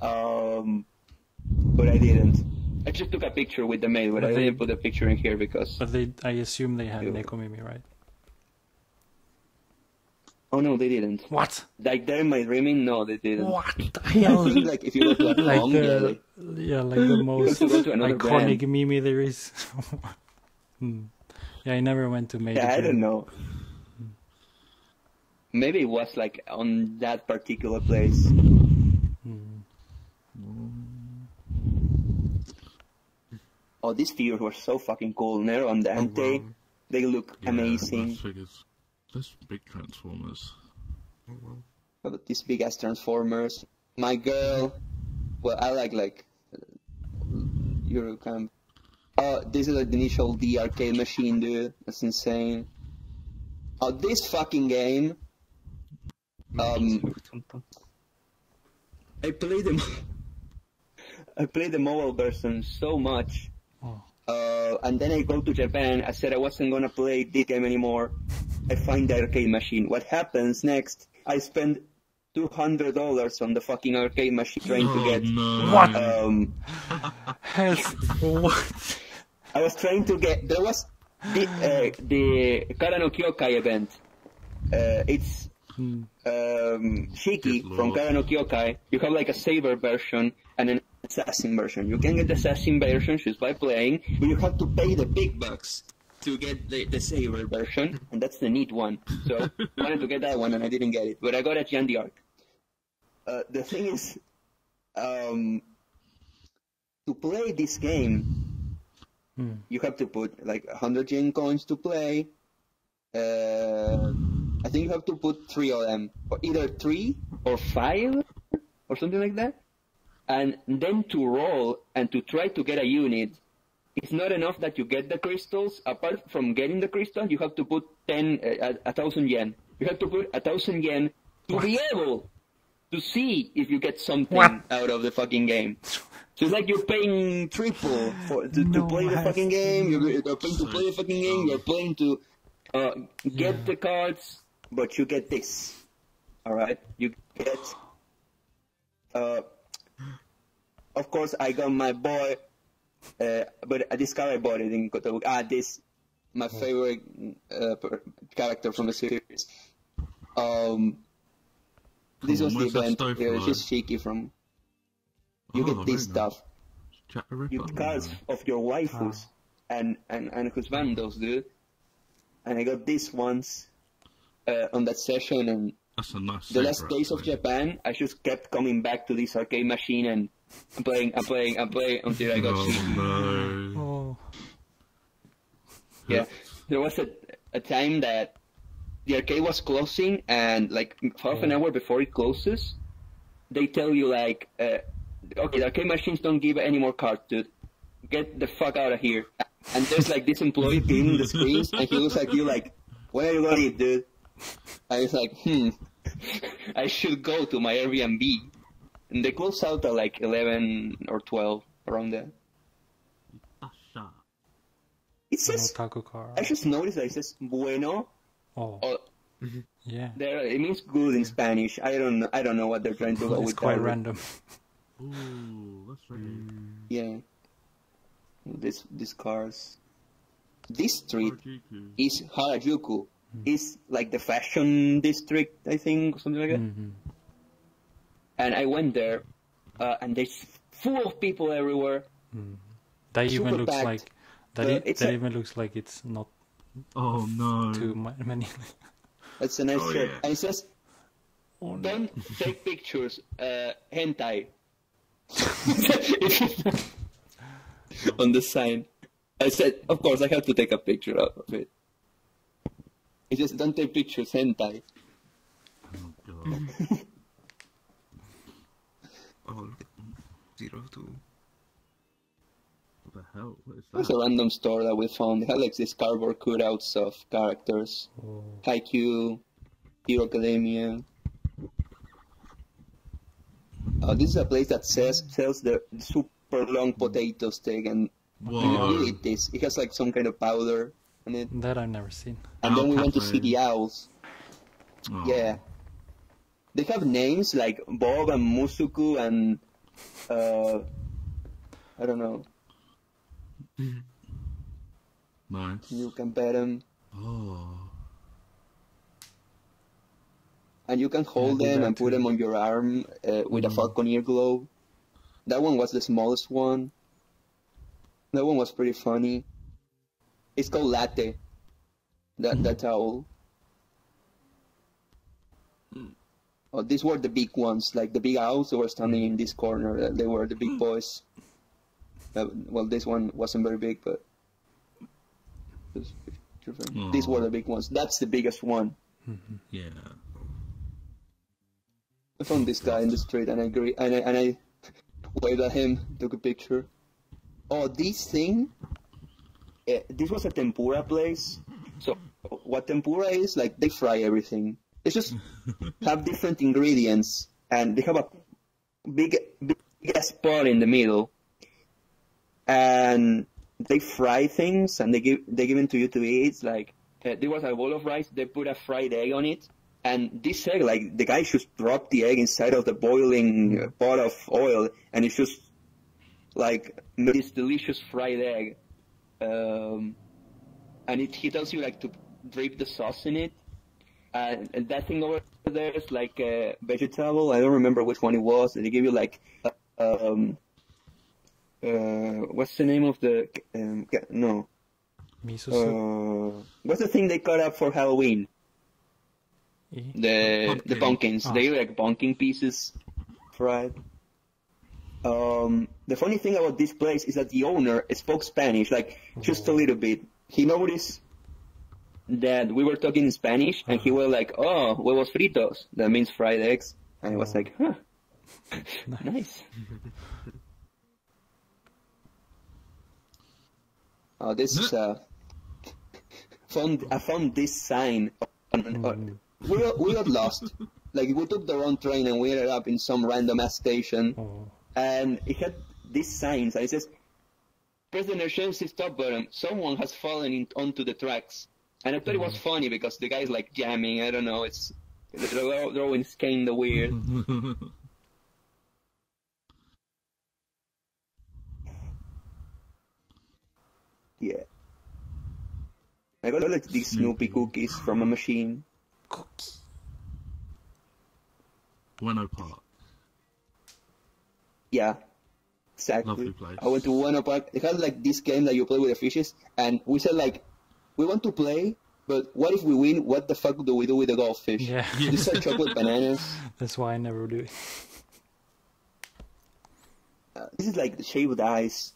Speaker 2: But I didn't. I just took a picture with the mail, but I didn't put a picture in here because...
Speaker 1: But I assume they had Nekomimi, right?
Speaker 2: Oh no, they didn't.
Speaker 1: What?
Speaker 2: Like they're in my dreaming? No, they didn't.
Speaker 1: What the hell?
Speaker 2: Like if you go to a
Speaker 1: like
Speaker 2: song,
Speaker 1: like the most
Speaker 2: go to another
Speaker 1: iconic
Speaker 2: brand.
Speaker 1: Mimi there is. Yeah, I never went to Major.
Speaker 2: Yeah, I don't know. Maybe it was like on that particular place. Oh, these figures were so fucking cool. Nero and Dante, they look amazing.
Speaker 4: Nice figures. Those big Transformers.
Speaker 2: These big ass Transformers. My girl. Well, I like Eurocamp. Oh, this is like the initial D arcade machine, dude. That's insane. Oh, this fucking game. I played the mobile version so much. And then I go to Japan. I said I wasn't gonna play this game anymore. I find the arcade machine. What happens next? I spend $200 on the fucking arcade machine trying to get.
Speaker 1: What? What?
Speaker 2: I was trying to get. There was the Kara no Kyokai event. It's Shiki from Kara no Kyokai. You have like a Saber version and an Assassin version. You can get the Assassin version just by playing, but you have to pay the big bucks to get the Saber version, and that's the neat one. So I wanted to get that one, and I didn't get it, but I got it at the Arc. The thing is, to play this game, you have to put like 100 yen coins to play. I think you have to put 3 of them, or either 3 or 5 or something like that. And then to roll and to try to get a unit, it's not enough that you get the crystals. Apart from getting the crystal, you have to put 1,000 yen. You have to put 1,000 yen to be able to see if you get something out of the fucking game. So it's like you're paying triple to play the fucking game. You're paying to play the fucking game. You're paying to get the cards, but you get this. All right, you get. Of course, I got my boy, but this card I bought it in Kotobuki. This my favorite character from the series. This was the event. It's just Shiki from. You get this stuff. You get cards of your waifus and husbandos, dude. And I got these ones on that session, and
Speaker 4: that's a nice
Speaker 2: the last days of Japan, I just kept coming back to this arcade machine and playing until I got Shiki.
Speaker 4: No.
Speaker 1: Oh.
Speaker 2: Yeah, there was a time that the arcade was closing, and like half an hour before it closes, they tell you like, okay, the arcade machines don't give any more cards, dude. Get the fuck out of here. And there's like this employee cleaning the screens, and he looks like you like, where are you gonna eat, dude? And it's like, I should go to my Airbnb. And they close out at like 11 or 12, around there. It says, I just noticed that it says bueno.
Speaker 1: Oh. Yeah.
Speaker 2: There, it means good in Spanish. I don't know what they're trying to go with.
Speaker 1: It's quite
Speaker 2: that.
Speaker 1: random.
Speaker 4: Ooh, that's right.
Speaker 2: Yeah. These cars. This street is Harajuku. It's like the fashion district, I think, or something like that.
Speaker 1: Mm-hmm.
Speaker 2: And I went there, and there's full of people everywhere.
Speaker 1: That even looks
Speaker 2: packed.
Speaker 1: like that even looks like it's not.
Speaker 4: Oh no.
Speaker 1: Too many.
Speaker 2: That's a nice shirt.
Speaker 3: Yeah.
Speaker 2: And it says,
Speaker 1: Oh, no.
Speaker 2: don't take pictures, hentai. On the sign. I said, of course, I have to take a picture of it. It says, don't take pictures, hentai.
Speaker 4: Oh god.
Speaker 5: Oh, 02.
Speaker 4: What the hell? What is
Speaker 2: It was
Speaker 4: that?
Speaker 2: a random store that we found. They had like these cardboard cutouts of characters.
Speaker 1: Oh.
Speaker 2: Haikyuu, Hero Academia. This is a place that sells the super long potato steak, and
Speaker 4: Whoa.
Speaker 2: you eat this. It has like some kind of powder on it.
Speaker 1: That I've never seen.
Speaker 2: And then we went to
Speaker 4: Cafe.
Speaker 2: see the owls.
Speaker 4: Oh.
Speaker 2: Yeah. They have names like Bob and Musuku and I don't know.
Speaker 4: Nice.
Speaker 2: You can pet them.
Speaker 4: Oh.
Speaker 2: And you can hold
Speaker 1: I did
Speaker 2: them
Speaker 1: that
Speaker 2: and put
Speaker 1: too.
Speaker 2: them on your arm with a falconer globe. That one was the smallest one. That one was pretty funny. It's called Latte. That owl. Oh, these were the big ones, like the big owls that were standing in this corner. They were the big boys. Well, this one wasn't very big, but these were the big ones. That's the biggest one.
Speaker 4: Yeah.
Speaker 2: I found this guy in the street, and I waved at him, took a picture. Oh, this thing. This was a tempura place. So what tempura is, like, they fry everything. They just have different ingredients, and they have a big pot in the middle, and they fry things, and they give it to you to eat. It's like there was a bowl of rice. They put a fried egg on it, and this egg, like the guy just dropped the egg inside of the boiling pot of oil, and it's just like this delicious fried egg. And he tells you like to drape the sauce in it. And that thing over there is like a vegetable. I don't remember which one it was. They give you like, what's the name of the, no.
Speaker 1: Miso soup.
Speaker 2: What's the thing they cut up for Halloween? The pumpkins.
Speaker 1: Ah.
Speaker 2: They give like pumpkin pieces fried. The funny thing about this place is that the owner spoke Spanish, like just a little bit. He noticed that we were talking in Spanish, and he was like, "Oh, huevos fritos." That means fried eggs. And I was like, "Huh, Nice. Oh, this is I found this sign. We got lost. Like, we took the wrong train and we ended up in some random ass station.
Speaker 1: Oh.
Speaker 2: And it had these signs. And it says, press the emergency stop button. Someone has fallen onto the tracks. And I thought it was funny because the guy's like jamming. I don't know. It's the drawing's kind of weird. Yeah. I got like these Snoopy cookies from a machine.
Speaker 1: Cookie.
Speaker 4: Weno Park.
Speaker 2: Yeah, exactly.
Speaker 4: Lovely place.
Speaker 2: I went to Weno Park. They had like this game that you play with the fishes, and we said like, we want to play, but what if we win? What the fuck do we do with the goldfish?
Speaker 1: Yeah.
Speaker 2: These are chocolate bananas.
Speaker 1: That's why I never do it.
Speaker 2: This is like the shaved ice.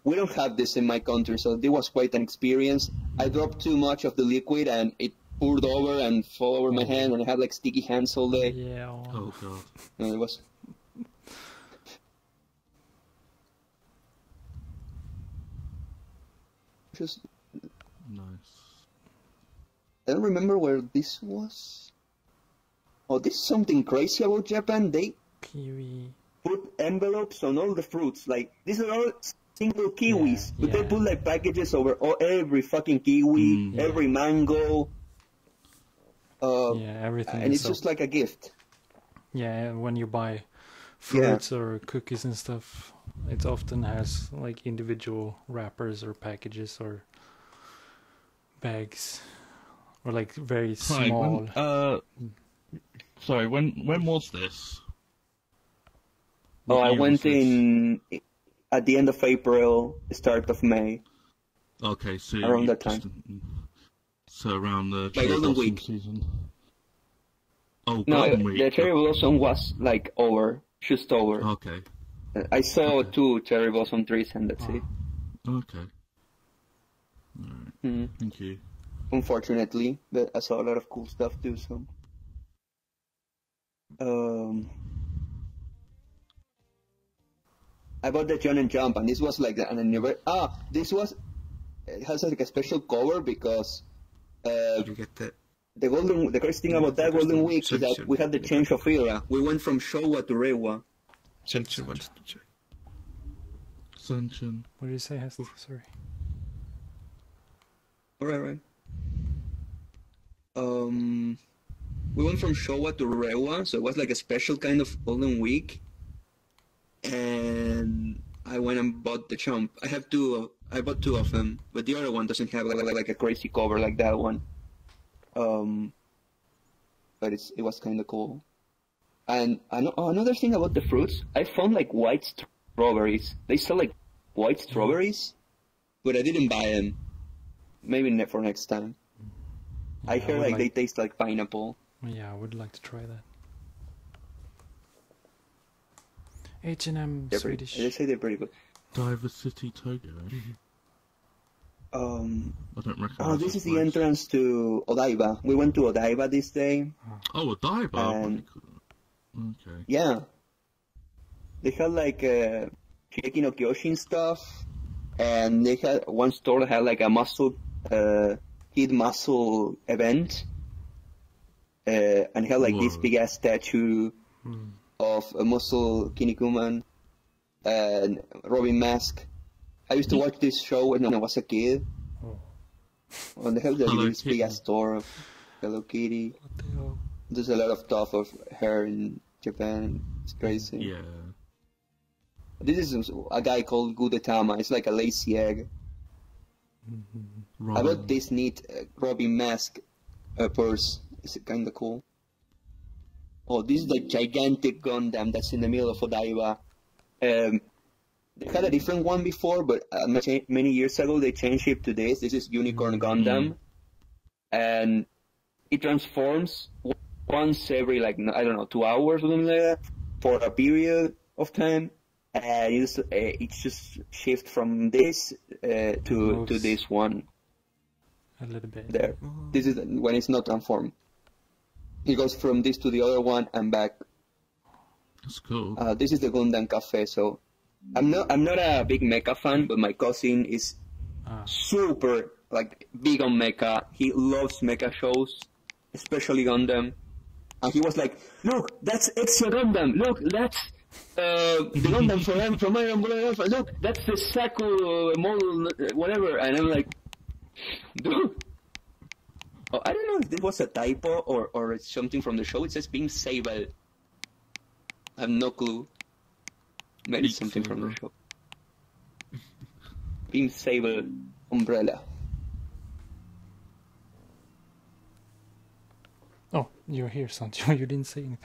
Speaker 2: We don't have this in my country, so it was quite an experience. I dropped too much of the liquid, and it poured over and fell over my hand, and I had like sticky hands all day.
Speaker 1: Yeah.
Speaker 4: Oh god.
Speaker 2: And it was. Just,
Speaker 4: Nice.
Speaker 2: I don't remember where this was. Oh, this is something crazy about Japan. They
Speaker 1: Kiwi.
Speaker 2: put envelopes on all the fruits. Like, these are all single kiwis, but they put like packages over every fucking kiwi, every mango.
Speaker 1: Yeah, everything.
Speaker 2: And it's
Speaker 1: is
Speaker 2: just like a gift.
Speaker 1: Yeah, when you buy fruits or cookies and stuff, it often has like individual wrappers or packages or bags, or like very
Speaker 4: Hi,
Speaker 1: small.
Speaker 4: Sorry, when was this?
Speaker 2: Oh, I
Speaker 4: year
Speaker 2: went
Speaker 4: was this?
Speaker 2: in at the end of April, start of May.
Speaker 4: Okay, so
Speaker 2: Around
Speaker 4: you
Speaker 2: that time.
Speaker 4: just- So around the
Speaker 2: Like
Speaker 4: cherry
Speaker 2: Golden
Speaker 4: blossom
Speaker 2: Week.
Speaker 4: season. Oh,
Speaker 2: No,
Speaker 4: Golden Week.
Speaker 2: the cherry blossom was like over, just over.
Speaker 4: Okay,
Speaker 2: I saw 2 cherry blossom trees, and that's it.
Speaker 4: okay. Alright,
Speaker 2: Mm.
Speaker 4: thank you.
Speaker 2: Unfortunately, but I saw a lot of cool stuff too. So, I bought the Jump and Jump, and this was like an anniversary. This was, it has like a special cover because
Speaker 5: Did you get that?
Speaker 2: the crazy thing about that Golden Week is that we had the change of era. We went from Showa to Reiwa.
Speaker 5: Sunshine.
Speaker 4: Sunshine.
Speaker 1: What did you say, Hester? Sorry.
Speaker 2: Right. We went from Showa to Reiwa, so it was like a special kind of Golden Week. And I went and bought the Chump. I bought 2 of them, but the other one doesn't have like a crazy cover like that one. But it was kind of cool. And another thing about the fruits, I found like white strawberries. They sell like white strawberries, but I didn't buy them. Maybe for next time.
Speaker 1: Yeah,
Speaker 2: I hear
Speaker 1: would
Speaker 2: like they taste like pineapple.
Speaker 1: Yeah, I would like to try that. H&M
Speaker 2: They
Speaker 1: Swedish.
Speaker 2: say they're pretty good.
Speaker 4: Diversity Togo. I don't recognize.
Speaker 2: Oh, this
Speaker 4: this
Speaker 2: is the
Speaker 4: place.
Speaker 2: entrance to Odaiba. We went to Odaiba this day.
Speaker 4: Oh, a diver.
Speaker 2: And-
Speaker 4: Okay.
Speaker 2: Yeah. They had like Shingeki no Kyojin stuff, and they had one store that had like a kid muscle event, and had like this
Speaker 4: Whoa.
Speaker 2: big ass statue of a muscle Kinnikuman and Robin Mask. I used to watch this show when I was a kid.
Speaker 1: Oh.
Speaker 2: And they have
Speaker 4: Hello
Speaker 2: this big
Speaker 4: Kitty.
Speaker 2: ass store of Hello Kitty.
Speaker 1: What the hell?
Speaker 2: There's a lot of stuff of her in Japan. It's crazy.
Speaker 4: Yeah.
Speaker 2: This is a guy called Gudetama. It's like a lazy egg. I bought this neat Robin Mask purse. It's kind of cool. Oh, this is the gigantic Gundam that's in the middle of Odaiba. They had a different one before, but many years ago they changed it to this. This is Unicorn Gundam. And it transforms once every, like, I don't know, 2 hours or something like that, for a period of time. And it's just shift from this to
Speaker 1: Moves.
Speaker 2: this one
Speaker 1: A little bit.
Speaker 2: there. This is when it's not transformed. It goes from this to the other one and back.
Speaker 4: That's cool.
Speaker 2: This is the Gundam Cafe. So I'm not a big mecha fan, but my cousin is super like big on mecha. He loves mecha shows, especially Gundam. And he was like, "Look, that's Exia Gundam. Look, that's the Gundam from Iron Blood Alpha. Look, that's the Saku model, whatever." And I'm like, "Dude." Oh, I don't know if this was a typo or it's something from the show. It says Beam Sable. I have no clue. Maybe it's something from the show. Beam Sable Umbrella.
Speaker 1: Oh, you're here, Sancho. You didn't say anything.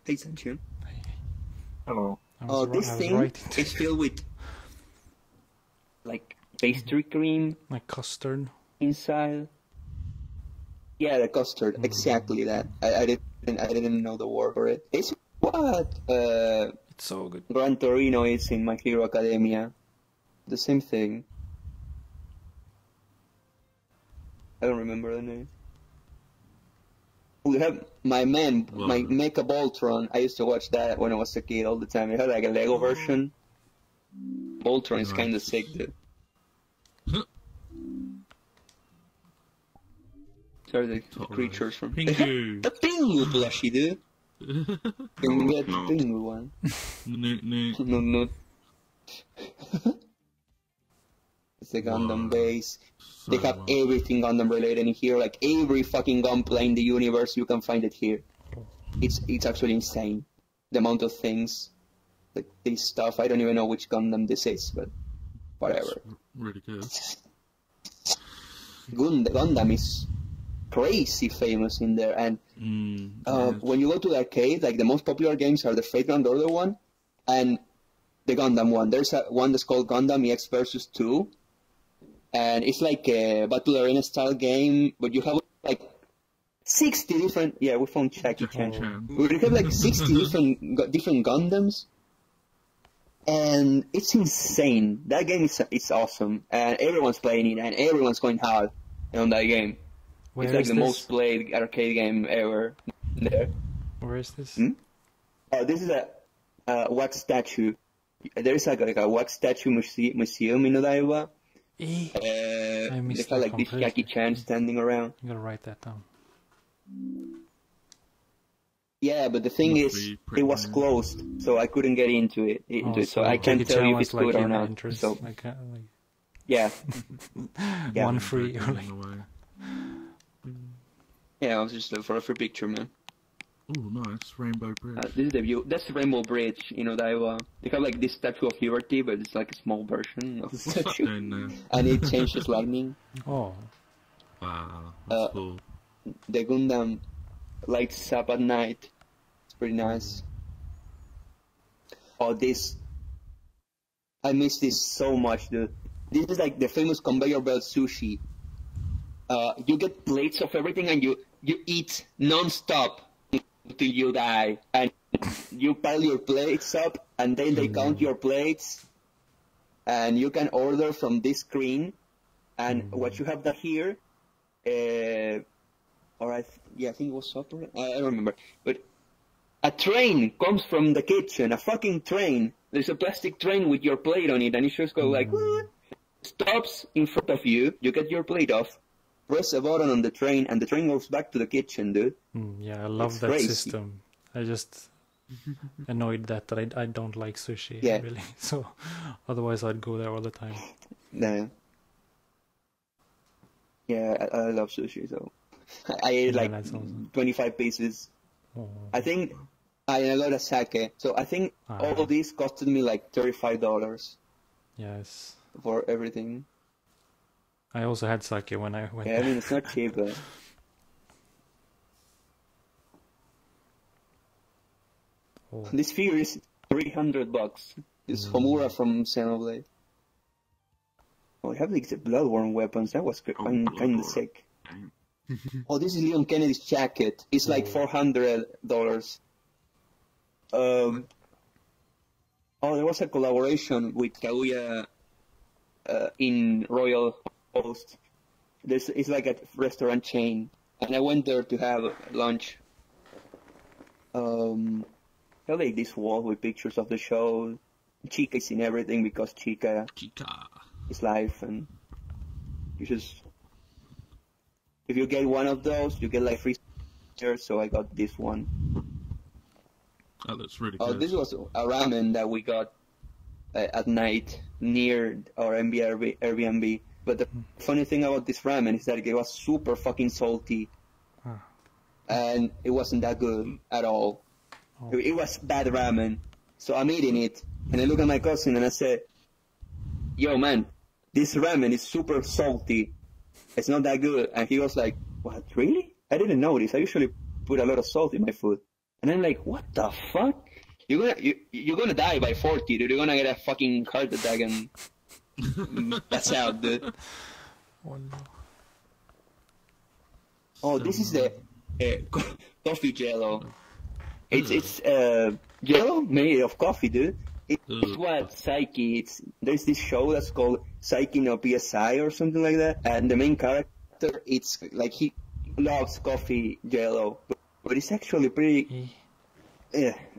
Speaker 2: Hey, Sancho.
Speaker 5: Hello.
Speaker 2: Oh, this thing is filled with like pastry cream.
Speaker 1: Like custard.
Speaker 2: Inside. Yeah, the custard. Exactly that. I didn't know the word for it. It's what
Speaker 1: It's so good.
Speaker 2: Gran Torino is in My Hero Academia. The same thing. I don't remember the name. We have my Mecha Voltron. I used to watch that when I was a kid all the time. It had like a Lego version. Voltron is kind of sick, dude. These are the creatures from
Speaker 4: Pingu.
Speaker 2: the Pingu plushie, dude. Can we get the Pingu one? No. It's the Gundam base. They have everything Gundam related in here. Like every fucking gunplay in the universe, you can find it here. It's actually insane. The amount of things, like this stuff. I don't even know which Gundam this is, but whatever.
Speaker 4: That's really good.
Speaker 2: Gundam is crazy famous in there, and when you go to the arcade, like the most popular games are the Fate Grand Order one and the Gundam one. There's one that's called Gundam EX Versus 2, and it's like a Battle Arena style game, but you have like 60 different. Yeah, we found Jackie Chan. We have like 60 different Gundams, and it's insane. That game is awesome, and everyone's playing it, and everyone's going hard on that game.
Speaker 1: Where
Speaker 2: it's like the
Speaker 1: this?
Speaker 2: most played arcade game ever there.
Speaker 1: Where is this?
Speaker 2: This is a wax statue. There's like a wax statue museum in Odaiba.
Speaker 1: I missed
Speaker 2: they have like this Jackie Chan standing around.
Speaker 1: I'm gonna write that down.
Speaker 2: Yeah, but the thing is, it was closed, so I couldn't get into it. So I can't tell you if it's good or not. So yeah.
Speaker 1: One free.
Speaker 2: Yeah, I was just looking for a free picture, man.
Speaker 4: Oh, nice. Rainbow Bridge.
Speaker 2: This is the view. That's the Rainbow Bridge in Odaiba. They have like this Statue of Liberty, but it's like a small version of the statue. And it changes lightning.
Speaker 1: Oh.
Speaker 4: Wow, that's cool.
Speaker 2: The Gundam lights up at night. It's pretty nice. Oh, this. I miss this so much, dude. This is like the famous conveyor belt sushi. You get plates of everything and you eat non-stop until you die. And you pile your plates up and then they count your plates. And you can order from this screen. And what you have here, I think it was supper. I don't remember. But a train comes from the kitchen, a fucking train. There's a plastic train with your plate on it and it just goes like, stops in front of you, you get your plate off, press a button on the train, and the train goes back to the kitchen, dude.
Speaker 1: Yeah, I love that
Speaker 2: crazy.
Speaker 1: system. I just annoyed that I don't like sushi, really. So otherwise I'd go there all the time.
Speaker 2: Nah. Yeah, I love sushi, so I ate like 25 pieces.
Speaker 1: Oh.
Speaker 2: I think I got a sake, so I think all of these costed me like $35.
Speaker 1: Yes.
Speaker 2: For everything.
Speaker 1: I also had sake when I went.
Speaker 2: Yeah, I mean it's not cheap, but this figure is $300. It's Homura from Xenoblade. Oh, I have these bloodworm weapons. That was kind of sick. Oh, this is Leon Kennedy's jacket. It's like $400. Oh, there was a collaboration with Kaguya in Royal Host. It's like a restaurant chain, and I went there to have lunch. I like this wall with pictures of the show. Chica is in everything because Chica is life, and you just if you get one of those, you get like free stickers. So I got this one.
Speaker 4: That looks really
Speaker 2: Oh,
Speaker 4: good.
Speaker 2: this was a ramen that we got at night near our Airbnb. But the funny thing about this ramen is that it was super fucking salty, and it wasn't that good at all.
Speaker 1: Oh.
Speaker 2: It was bad ramen. So I'm eating it, and I look at my cousin and I said, "Yo, man, this ramen is super salty. It's not that good." And he was like, "What, really? I didn't notice. I usually put a lot of salt in my food." And I'm like, "What the fuck? You're gonna die by 40, dude. You're gonna get a fucking heart attack and that's out, dude."
Speaker 1: Oh no.
Speaker 2: Oh, this is the coffee jello. It's jello made of coffee, dude. It's what Psyche. There's this show that's called Psyche no PSI or something like that, and the main character, it's like he loves coffee jello, but it's actually pretty.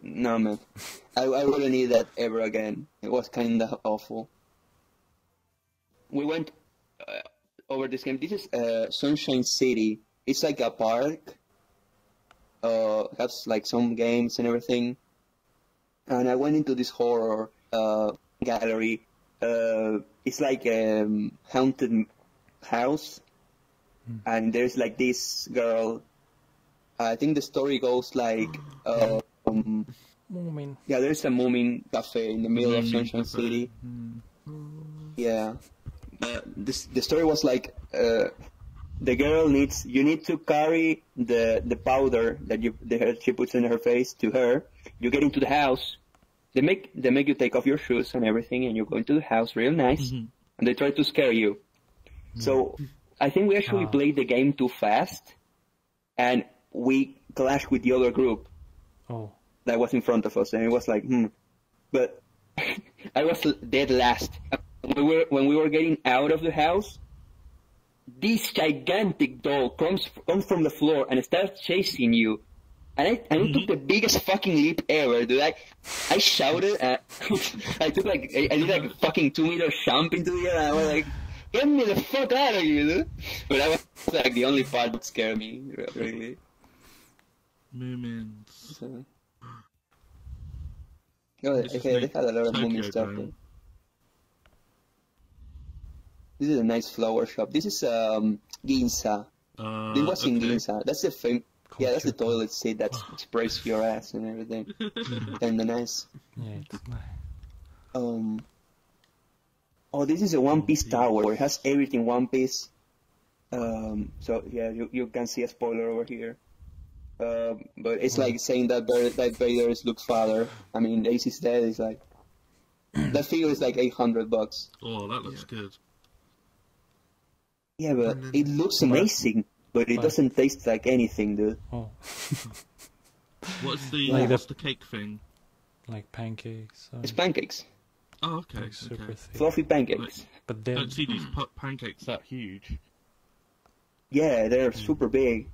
Speaker 2: No man, I wouldn't eat that ever again. It was kind of awful. We went over this game. This is Sunshine City. It's like a park. Has like some games and everything. And I went into this horror gallery. It's like a haunted house, and there's like this girl. I think the story goes like,
Speaker 1: Moomin.
Speaker 2: yeah, there's a Moomin cafe in the middle of Sunshine City. Yeah, the story was like, the girl you need to carry the powder that she puts in her face to her. You get into the house. They make you take off your shoes and everything, and you go into the house real nice, and they try to scare you. So I think we actually played the game too fast, and we clashed with the other group that was in front of us, and it was like, But I was dead last. When we were getting out of the house, this gigantic doll comes from the floor and starts chasing you. And I took the biggest fucking leap ever, dude. I shouted, I did like a fucking 2-meter jump into the air, and I was like, "Get me the fuck out of here, dude!" But that was like the only part that scared me, really.
Speaker 4: Moomins.
Speaker 2: So. Oh, they had a lot of Moomin stuff there. This is a nice flower shop. This is Ginza. It was in Ginza. That's the famous. Yeah, that's the toilet seat that sprays your ass and everything. Kinda nice.
Speaker 1: Yeah, it's nice.
Speaker 2: Oh, this is a One Piece tower. It has everything One Piece. So yeah, you can see a spoiler over here. But it's like saying that Vader is Luke's father. I mean, Ace is dead. It's like that figure is like $800.
Speaker 4: Oh, that looks good.
Speaker 2: Yeah, but it looks amazing. But it doesn't taste like anything, dude.
Speaker 1: Oh.
Speaker 4: What's the cake thing?
Speaker 1: Like pancakes.
Speaker 2: It's pancakes.
Speaker 4: Oh, okay.
Speaker 1: Like super thick.
Speaker 2: Fluffy pancakes.
Speaker 1: But then,
Speaker 4: I don't see these pancakes that huge.
Speaker 2: Yeah, they're super big.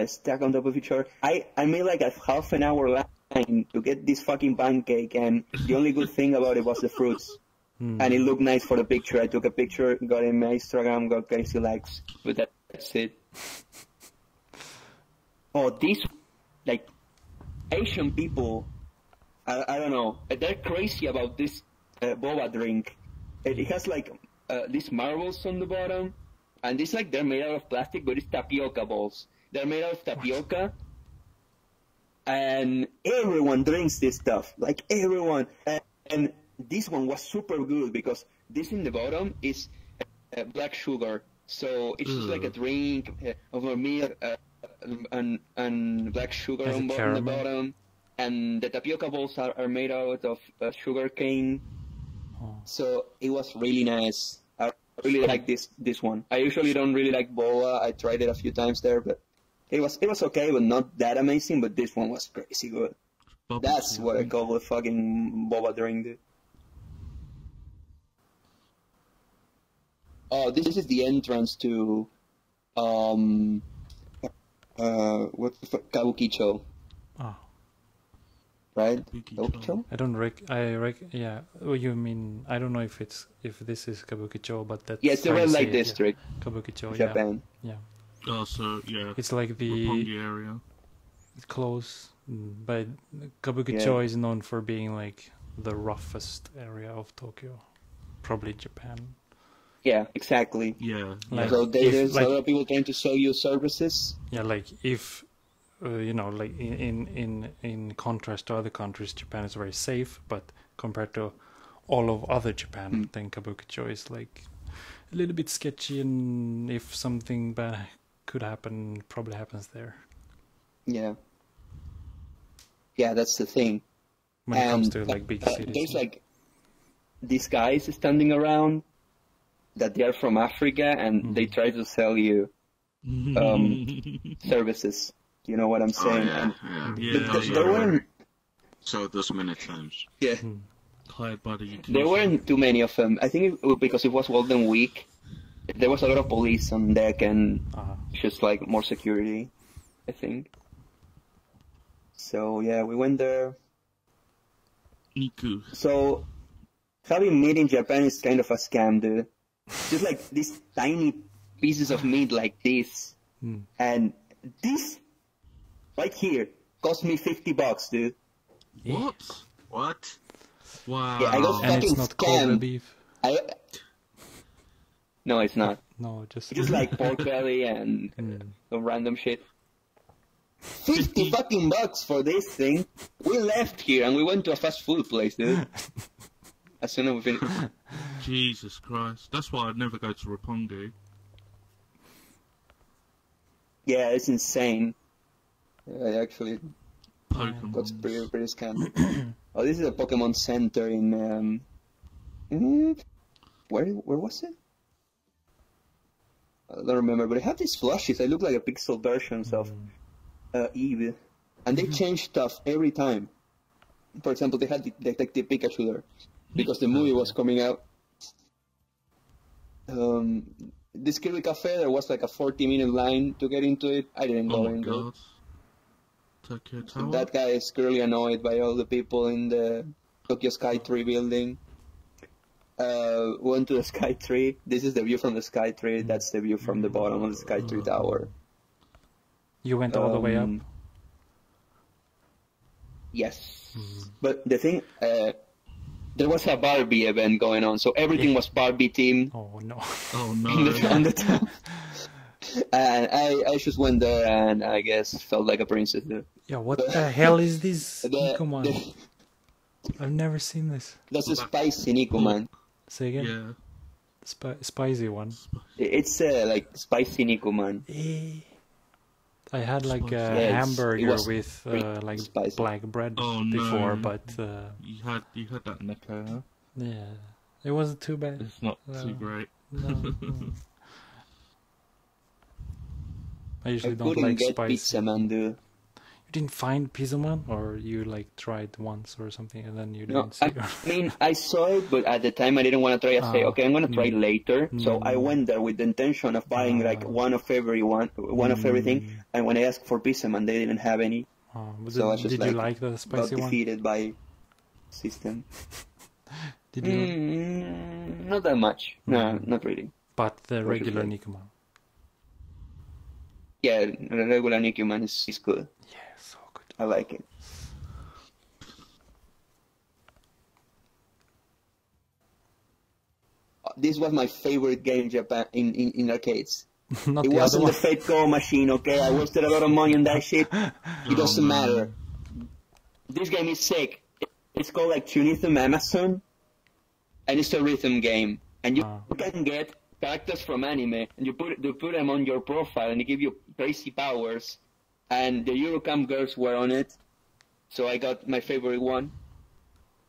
Speaker 2: Stacked on top of each other. I made like a half an hour line to get this fucking pancake, and the only good thing about it was the fruits. And it looked nice for the picture. I took a picture, got it in my Instagram, got crazy likes. But that's it. Oh, these, like, Asian people, I don't know, they're crazy about this boba drink. It has like these marbles on the bottom, and it's like they're made out of plastic, but it's tapioca balls. They're made out of tapioca, and everyone drinks this stuff, like everyone. And this one was super good because this in the bottom is black sugar. So it's just like a drink of a milk and black sugar on the bottom. And the tapioca balls are made out of sugar cane. Oh. So it was really nice. I really like this one. I usually don't really like boba. I tried it a few times there, but it was okay, but not that amazing. But this one was crazy good. That's what I call a fucking boba drink, dude. Oh, this is the entrance to, what the fuck, Kabukicho.
Speaker 1: Oh.
Speaker 2: right?
Speaker 4: Kabuki-cho.
Speaker 2: Kabuki-cho?
Speaker 1: I don't yeah. Oh, you mean I don't know if this is Kabukicho, but that's
Speaker 2: Yeah, it's the
Speaker 1: how you
Speaker 2: red
Speaker 1: say
Speaker 2: light
Speaker 1: it, yeah.
Speaker 2: district,
Speaker 1: Kabukicho,
Speaker 2: Japan.
Speaker 1: yeah.
Speaker 4: Oh, so yeah,
Speaker 1: It's like the
Speaker 4: Roppongi area.
Speaker 1: close, but Kabukicho is known for being like the roughest area of Tokyo, probably Japan.
Speaker 2: Yeah, exactly.
Speaker 4: Yeah.
Speaker 1: Like,
Speaker 2: So there's
Speaker 1: like-
Speaker 2: a lot of people trying to sell you services.
Speaker 1: Yeah, like if you know, like in contrast to other countries, Japan is very safe, but compared to all of other Japan, then Kabukicho is like a little bit sketchy, and if something bad could happen, it probably happens there.
Speaker 2: Yeah. Yeah, that's the thing.
Speaker 1: When it comes to like big cities,
Speaker 2: there's like these guys standing around that they are from Africa and they try to sell you services. You know what I'm
Speaker 3: Oh,
Speaker 2: saying?
Speaker 3: yeah,
Speaker 2: And
Speaker 4: Yeah,
Speaker 3: Those
Speaker 2: there
Speaker 3: are
Speaker 2: weren't.
Speaker 3: So those many times.
Speaker 2: Yeah.
Speaker 4: hired by the Yakuza.
Speaker 2: There weren't too many of them. I think because it was Golden Week, there was a lot of police on deck and just like more security, I think. So yeah, we went there.
Speaker 4: Niku.
Speaker 2: So having meat in Japan is kind of a scam, dude. Just like these tiny pieces of meat like this, and this right here cost me $50, dude.
Speaker 4: What?
Speaker 3: What?
Speaker 4: Wow.
Speaker 2: Yeah, I got
Speaker 1: and
Speaker 2: fucking
Speaker 1: it's not Kobe
Speaker 2: scammed.
Speaker 1: beef.
Speaker 2: No, it's not.
Speaker 1: No, just
Speaker 2: Just like pork belly and some random shit. 50 fucking bucks for this thing. We left here and we went to a fast food place, dude. As soon as we finished.
Speaker 4: Jesus Christ. That's why I'd never go to Roppongi.
Speaker 2: Yeah, it's insane. I actually
Speaker 4: Pokemon.
Speaker 2: got pretty scammed. Oh, this is a Pokemon Center in where was it? I don't remember, but it had these flushes. They look like a pixel versions of Eevee, and they change stuff every time. For example, they had Detective Pikachu there because the movie was coming out. This Kirby Cafe, there was like a 40-minute line to get into it. I didn't
Speaker 4: Oh
Speaker 2: go
Speaker 4: my
Speaker 2: into it.
Speaker 4: god. Tokyo Tower?
Speaker 2: That guy is clearly annoyed by all the people in the Tokyo Sky Tree building. Went to the Sky Tree. This is the view from the Sky Tree. That's the view from the bottom of the Sky Tree Tower.
Speaker 1: You went all the way up.
Speaker 2: Yes. But the thing, there was a Barbie event going on, so everything was Barbie themed
Speaker 1: Oh no.
Speaker 4: Oh
Speaker 2: on
Speaker 4: no.
Speaker 2: the top. And I just went there and I guess felt like a princess there.
Speaker 1: Yeah, what the hell is this? Come on.
Speaker 2: the-
Speaker 1: I've never seen this.
Speaker 2: That's a spicy Nikuman.
Speaker 1: Say again.
Speaker 4: Yeah.
Speaker 1: Spicy one.
Speaker 2: It's like spicy Nikuman.
Speaker 1: I had like a
Speaker 2: Yeah, it
Speaker 1: hamburger
Speaker 2: was
Speaker 1: with
Speaker 2: pretty
Speaker 1: like
Speaker 2: spicy.
Speaker 1: black bread
Speaker 4: Oh, no.
Speaker 1: before, but
Speaker 4: You had that Neko, huh?
Speaker 1: yeah, it wasn't too bad.
Speaker 4: It's not too great.
Speaker 1: No, no. I
Speaker 2: I
Speaker 1: usually don't
Speaker 2: couldn't
Speaker 1: like
Speaker 2: get
Speaker 1: spicy.
Speaker 2: pizza, man, dude.
Speaker 1: You didn't find Pizza Man, or you like tried once or something and then you
Speaker 2: No,
Speaker 1: didn't see
Speaker 2: I mean, I saw it, but at the time I didn't want to try. I say, okay, I'm gonna try later. So I went there with the intention of buying like one of everything. And when I asked for Pizza Man, they didn't have any. So I was just
Speaker 1: did you like the
Speaker 2: got
Speaker 1: spicy one?
Speaker 2: defeated by system.
Speaker 1: Did you?
Speaker 2: Not that much. No, not really.
Speaker 1: But the regular
Speaker 2: like-
Speaker 1: Nikuman.
Speaker 2: Yeah, the regular Nikuman is good.
Speaker 1: Yeah, so good.
Speaker 2: I like it. This was my favorite game in Japan in arcades.
Speaker 1: Not
Speaker 2: It
Speaker 1: the other
Speaker 2: wasn't
Speaker 1: one.
Speaker 2: the Fate Go machine, okay? I wasted a lot of money on that shit. It doesn't matter. This game is sick. It's called like Tunithum Amazon, and it's a rhythm game. And you can get characters from anime, and you put them on your profile, and they give you crazy powers. And the Eurocamp girls were on it, so I got my favorite one.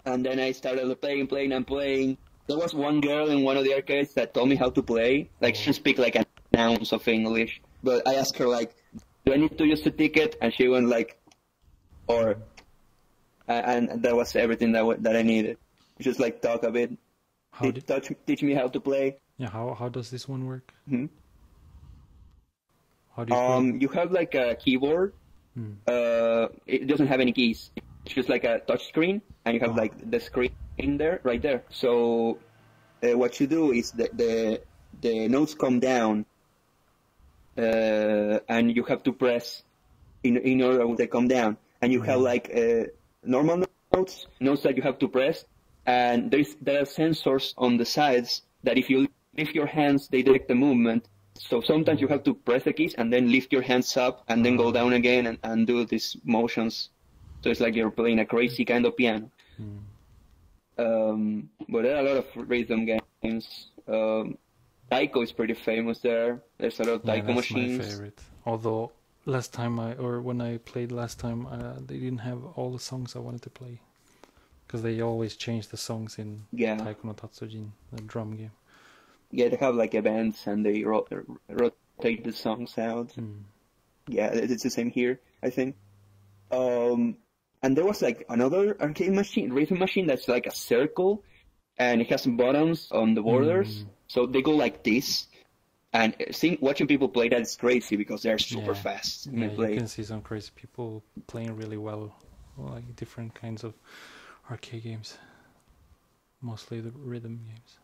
Speaker 2: And then I started playing. There was one girl in one of the arcades that told me how to play. Like, she speak like an ounce of English. But I asked her, like, do I need to use the ticket? And she went like, or... And that was everything that I needed. Just, like, talk a bit. Teach me how to play.
Speaker 1: Yeah, how does this one work?
Speaker 2: Hmm?
Speaker 1: How do you play?
Speaker 2: You have, like, a keyboard. It doesn't have any keys. just like a touch screen, and you have like the screen in there, right there. So what you do is the notes come down, and you have to press in order they come down, and you have like normal notes that you have to press, and there are sensors on the sides that if you lift your hands, they detect the movement. So sometimes you have to press the keys and then lift your hands up and then go down again and do these motions. So it's like you're playing a crazy kind of piano. But there are a lot of rhythm games. Taiko is pretty famous there. There's a lot of Taiko machines.
Speaker 1: That's my favorite. Although when I played last time, they didn't have all the songs I wanted to play. Because they always change the songs in Taiko no Tatsujin, the drum game.
Speaker 2: Yeah, they have like events and they rotate the songs out. Yeah, it's the same here, I think. And there was like another arcade machine, rhythm machine that's like a circle, and it has some buttons on the borders, so they go like this. And watching people play that is crazy because they're super fast.
Speaker 1: Yeah, you can see some crazy people playing really well, like different kinds of arcade games, mostly the rhythm games.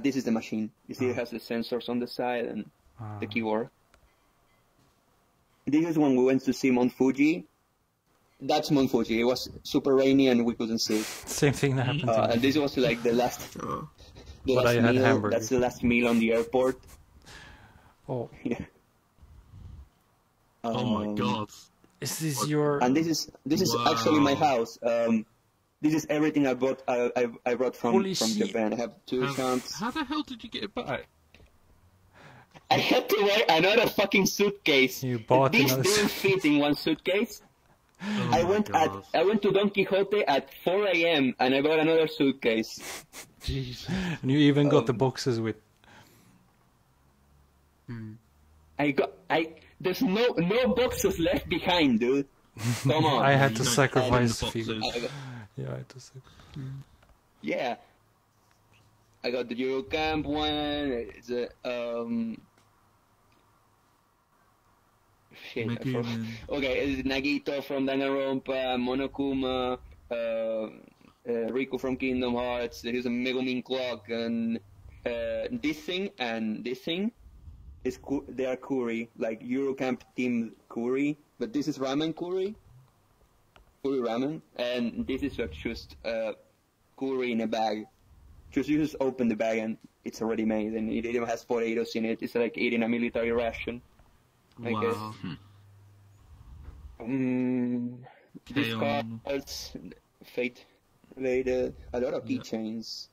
Speaker 2: This is the machine. You see, it has the sensors on the side and the keyboard. This is when we went to see Mount Fuji. That's Mount Fuji. It was super rainy and we couldn't see it.
Speaker 1: Same thing that happened to me.
Speaker 2: And this was like the last.
Speaker 1: But I had hamburger.
Speaker 2: That's the last meal on the airport.
Speaker 1: Oh.
Speaker 2: Yeah.
Speaker 4: Oh my god.
Speaker 1: Is this your?
Speaker 2: And this is actually my house. This is everything I brought. I brought from Japan. I have 2 accounts.
Speaker 4: How the hell did you get it back?
Speaker 2: I had to buy another fucking suitcase.
Speaker 1: You bought
Speaker 2: this
Speaker 1: another
Speaker 2: didn't fit in one suitcase.
Speaker 4: Oh
Speaker 2: I
Speaker 4: my
Speaker 2: went to Don Quixote at 4 a.m. and I bought another suitcase.
Speaker 1: Jeez. And you even got the boxes with.
Speaker 2: There's no boxes left behind, dude. Come on.
Speaker 1: I had to
Speaker 4: don't
Speaker 1: sacrifice
Speaker 4: open the
Speaker 1: figures.
Speaker 4: boxes.
Speaker 1: Yeah, I had to sacrifice.
Speaker 2: Yeah. I got the Eurocamp one. It's a shit.
Speaker 4: Megumin.
Speaker 2: Okay, it's Nagito from Danganronpa, Monokuma, Riku from Kingdom Hearts. There's a Megumin clock, and this thing is they are curry, like Eurocamp team curry, but this is ramen curry ramen, and this is just curry in a bag. You just open the bag and it's already made, and it even has potatoes in it. It's like eating a military ration, I guess. These cards, fate related, a lot of keychains.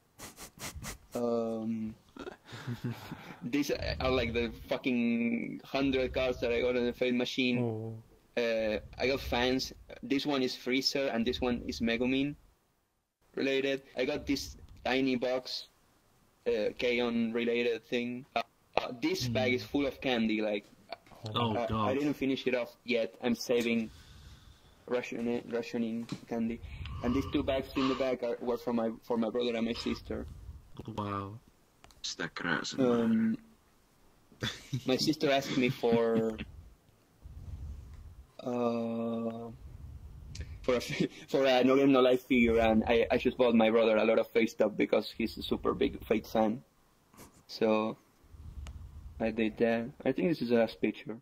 Speaker 2: These are like the fucking 100 cards that I got on the Fate machine. I got fans. This one is Freezer and this one is Megumin related. I got this tiny box, K-On related thing. This bag is full of candy. Like,
Speaker 4: God.
Speaker 2: I didn't finish it off yet. I'm saving, rationing candy. And these 2 bags in the back were for my brother and my sister.
Speaker 4: Wow.
Speaker 2: My sister asked me for a No Game No Life figure, and I just bought my brother a lot of Fate stuff because he's a super big Fate fan. So I did that. I think this is the last picture.